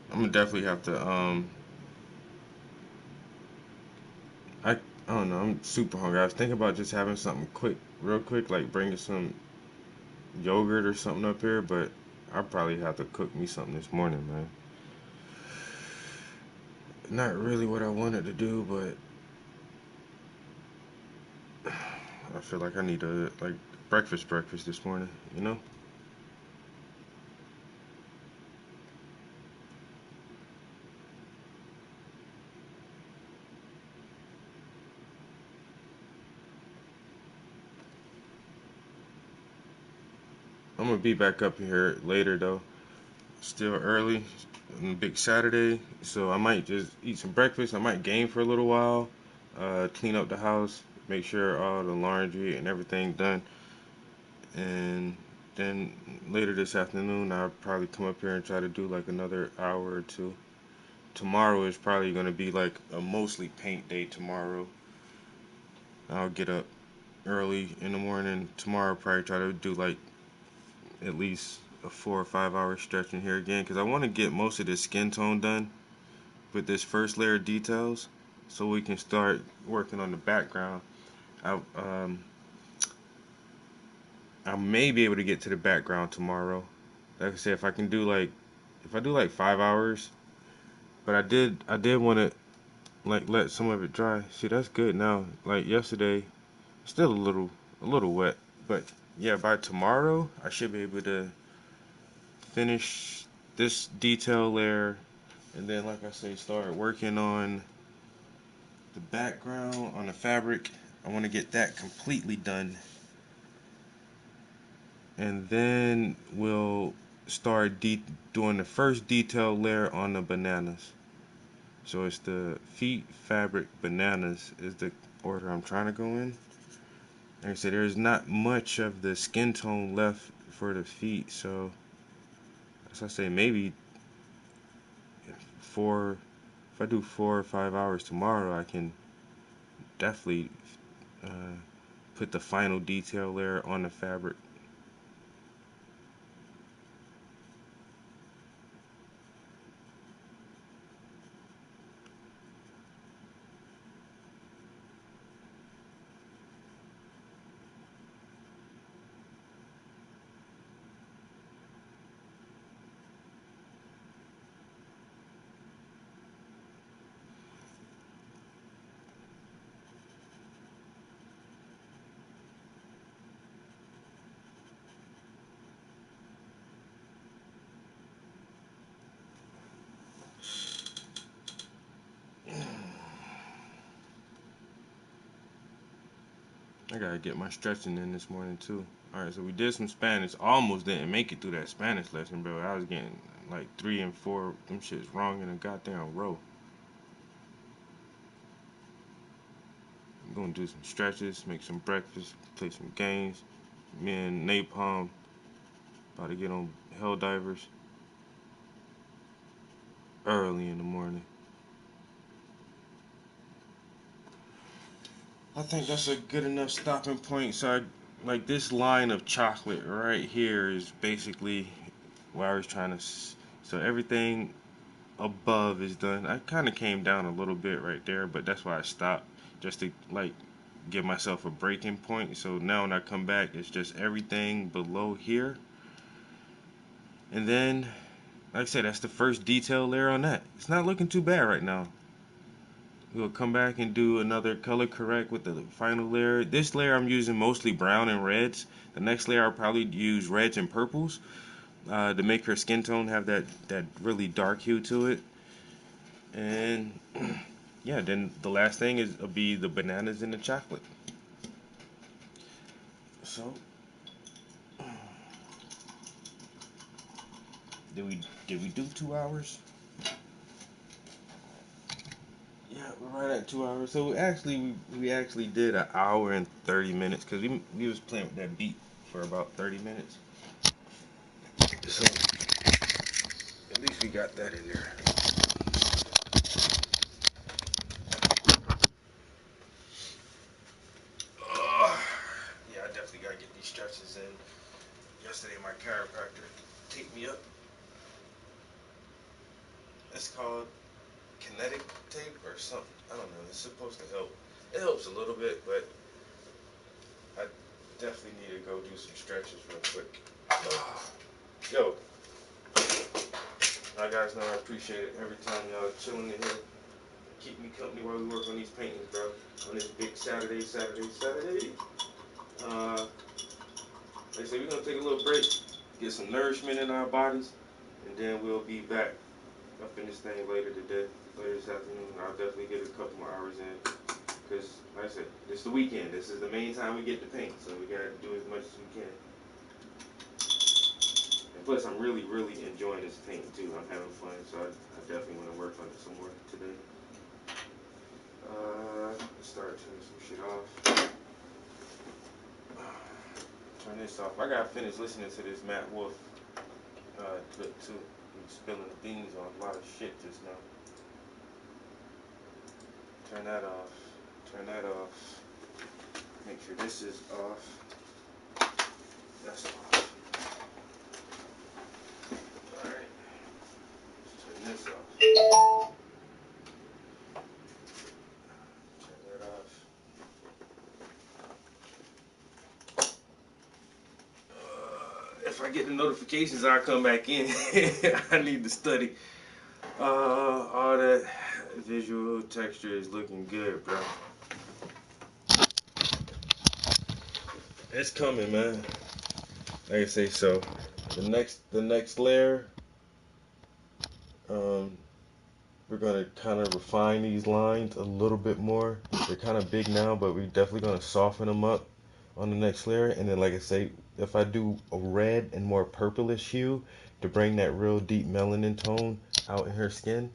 I'm gonna definitely have to I don't know, I'm super hungry. I was thinking about just having something quick, real quick, like bringing some yogurt or something up here, but I'll probably have to cook me something this morning, man. Not really what I wanted to do, but I feel like I need a breakfast this morning, you know? I'm gonna be back up here later though. Still early on a big Saturday, so I might just eat some breakfast. I might game for a little while, clean up the house, make sure all the laundry and everything done, and then later this afternoon I'll probably come up here and try to do like another hour or two. Tomorrow is probably gonna be like a mostly paint day tomorrow. I'll get up early in the morning tomorrow, probably try to do like at least a 4 or 5 hour stretch in here again because I want to get most of this skin tone done with this first layer of details so we can start working on the background. I may be able to get to the background tomorrow. Like I said, if I do like 5 hours, but I did want to like let some of it dry. See, that's good now. Like yesterday, still a little wet, but yeah, by tomorrow I should be able to finish this detail layer, and then like I say, start working on the background on the fabric. I want to get that completely done, and then we'll start doing the first detail layer on the bananas. So it's the feet, fabric, bananas is the order I'm trying to go in. Like I said, there's not much of the skin tone left for the feet, so as I say, maybe if I do 4 or 5 hours tomorrow, I can definitely put the final detail layer on the fabric. I gotta get my stretching in this morning too. Alright, so we did some Spanish. Almost didn't make it through that Spanish lesson, bro. I was getting like 3 and 4 them shits wrong in a goddamn row. I'm gonna do some stretches, make some breakfast, play some games. Me and Napalm about to get on Helldivers early in the morning. I think that's a good enough stopping point. So like this line of chocolate right here is basically where I was trying to. So everything above is done. I kind of came down a little bit right there, but that's why I stopped, just to like give myself a breaking point. So now when I come back, it's just everything below here, and then like I said, that's the first detail layer on that. It's not looking too bad right now. we'll come back and do another color correct with the final layer. This layer I'm using mostly brown and reds. The next layer I'll probably use reds and purples to make her skin tone have that really dark hue to it. And yeah, then the last thing will be the bananas and the chocolate. So did we do 2 hours? Yeah, we're right at 2 hours. So we actually did 1 hour and 30 minutes because we was playing with that beat for about 30 minutes. So at least we got that in there. Yeah, I definitely gotta get these stretches in. Yesterday my chiropractor taped me up. It's called kinetic tape or something. I don't know. It's supposed to help. It helps a little bit, but I definitely need to go do some stretches real quick. Yo, now guys know I appreciate it every time y'all chilling in here. Keep me company while we work on these paintings, bro. On this big Saturday. Like I said, we're gonna take a little break, get some nourishment in our bodies, and then we'll be back up in this thing later today, later this afternoon. I'll definitely get a couple more hours in, because like I said, this is the weekend. This is the main time we get to paint, so we gotta do as much as we can. And plus, I'm really enjoying this painting too. I'm having fun, so I definitely want to work on it some more today. Let's start turning some shit off. Turn this off. I gotta finish listening to this Matt Wolf clip too. He's spilling the beans on a lot of shit just now. Turn that off. Turn that off. Make sure this is off. That's off. Alright. Turn this off. Turn that off. If I get the notifications, I'll come back in. I need to study. All that visual texture is looking good, bro. It's coming, man. Like I say, so the next layer, we're gonna kind of refine these lines a little bit more. They're kind of big now, but we're definitely gonna soften them up on the next layer. And then, like I say, if I do a red and more purplish hue to bring that real deep melanin tone out in her skin.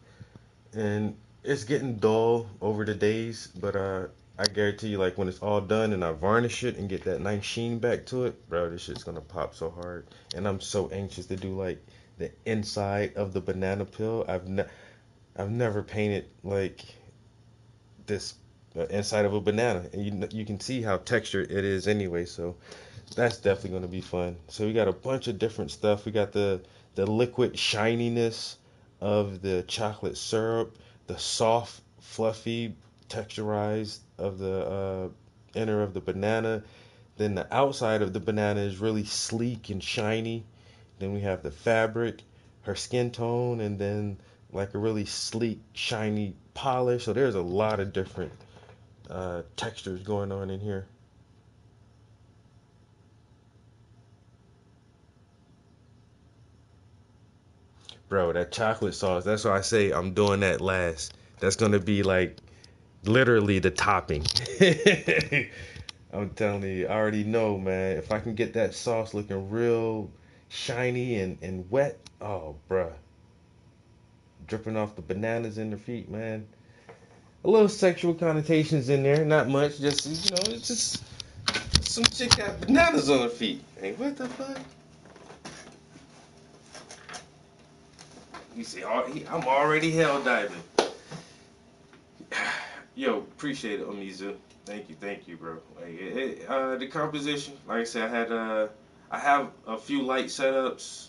And it's getting dull over the days, but I guarantee you, like when it's all done and I varnish it and get that nice sheen back to it, bro, this shit's gonna pop so hard. And I'm so anxious to do like the inside of the banana peel. I've never painted like this inside of a banana, and you can see how textured it is anyway. So that's definitely gonna be fun. So we got a bunch of different stuff. We got the liquid shininess of the chocolate syrup, the soft, fluffy, texturized of the inner of the banana. Then the outside of the banana is really sleek and shiny. Then we have the fabric, her skin tone, and then like a really sleek, shiny polish. So there's a lot of different textures going on in here. Bro, that chocolate sauce, that's why I say I'm doing that last. That's going to be like literally the topping. I'm telling you, I already know, man. If I can get that sauce looking real shiny and wet, oh, bruh. Dripping off the bananas in their feet, man. A little sexual connotations in there, not much. Just, you know, it's just some chick got bananas on her feet. Hey, what the fuck? You see, I'm already hell diving. Yo, appreciate it, Omizu. Thank you, bro. Like the composition, like I said, I have a few light setups,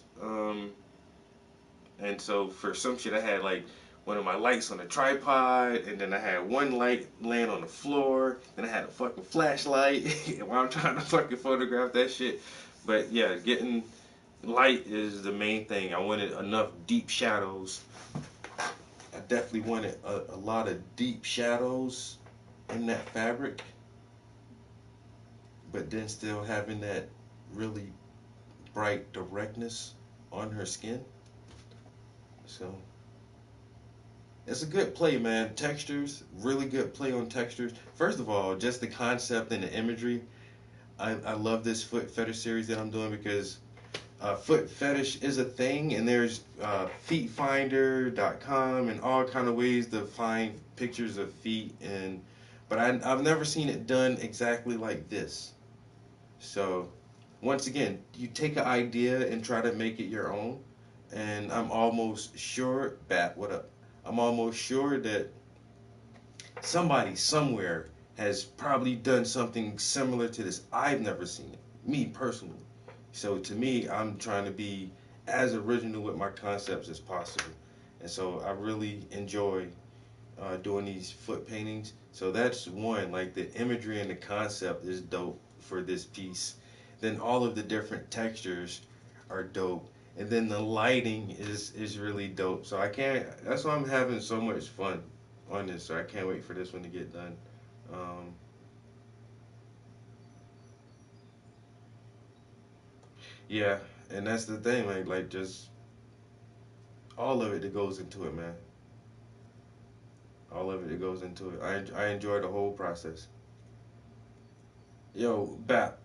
and so for some shit, I had like one of my lights on a tripod, and then I had one light laying on the floor, and I had a fucking flashlight while I'm trying to fucking photograph that shit. But yeah, getting light is the main thing. I wanted enough deep shadows. I definitely wanted a lot of deep shadows in that fabric, but then still having that really bright directness on her skin. So it's a good play, man. Textures, really good play on textures. First of all, just the concept and the imagery. I love this foot fetish series that I'm doing because foot fetish is a thing, and there's feetfinder.com and all kind of ways to find pictures of feet, but I've never seen it done exactly like this. So once again, you take an idea and try to make it your own, and I'm almost sure, what up? I'm almost sure that somebody somewhere has probably done something similar to this. I've never seen it, me personally. So to me, I'm trying to be as original with my concepts as possible. And so I really enjoy doing these foot paintings. So that's one, like the imagery and the concept is dope for this piece. Then all of the different textures are dope. And then the lighting is really dope. So that's why I'm having so much fun on this. So I can't wait for this one to get done. Yeah, and that's the thing, like just all of it that goes into it, man. All of it that goes into it. I enjoy the whole process. Yo, Bap,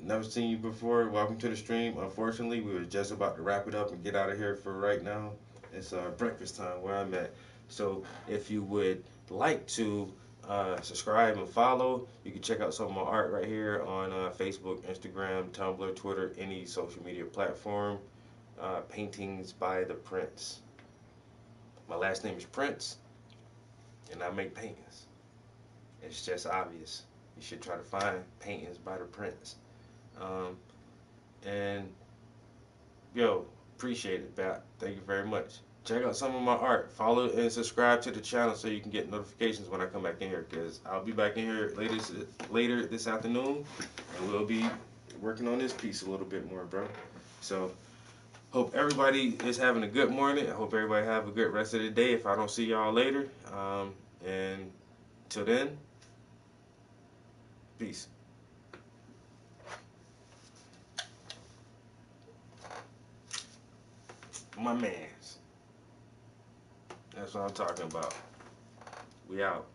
never seen you before. Welcome to the stream. Unfortunately, we were just about to wrap it up and get out of here for right now. It's breakfast time where I'm at. So if you would like to subscribe and follow, you can check out some of my art right here on Facebook, Instagram, Tumblr, Twitter, any social media platform. Paintings by the Prince. My last name is Prince, and I make paintings. It's just obvious. You should try to find paintings by the Prince. And yo, appreciate it, Bat. Thank you very much. Check out some of my art. Follow and subscribe to the channel so you can get notifications when I come back in here. Because I'll be back in here later this afternoon, and we'll be working on this piece a little bit more, bro. So hope everybody is having a good morning. I hope everybody have a good rest of the day. If I don't see y'all later, and till then, peace. My mans. That's what I'm talking about. We out.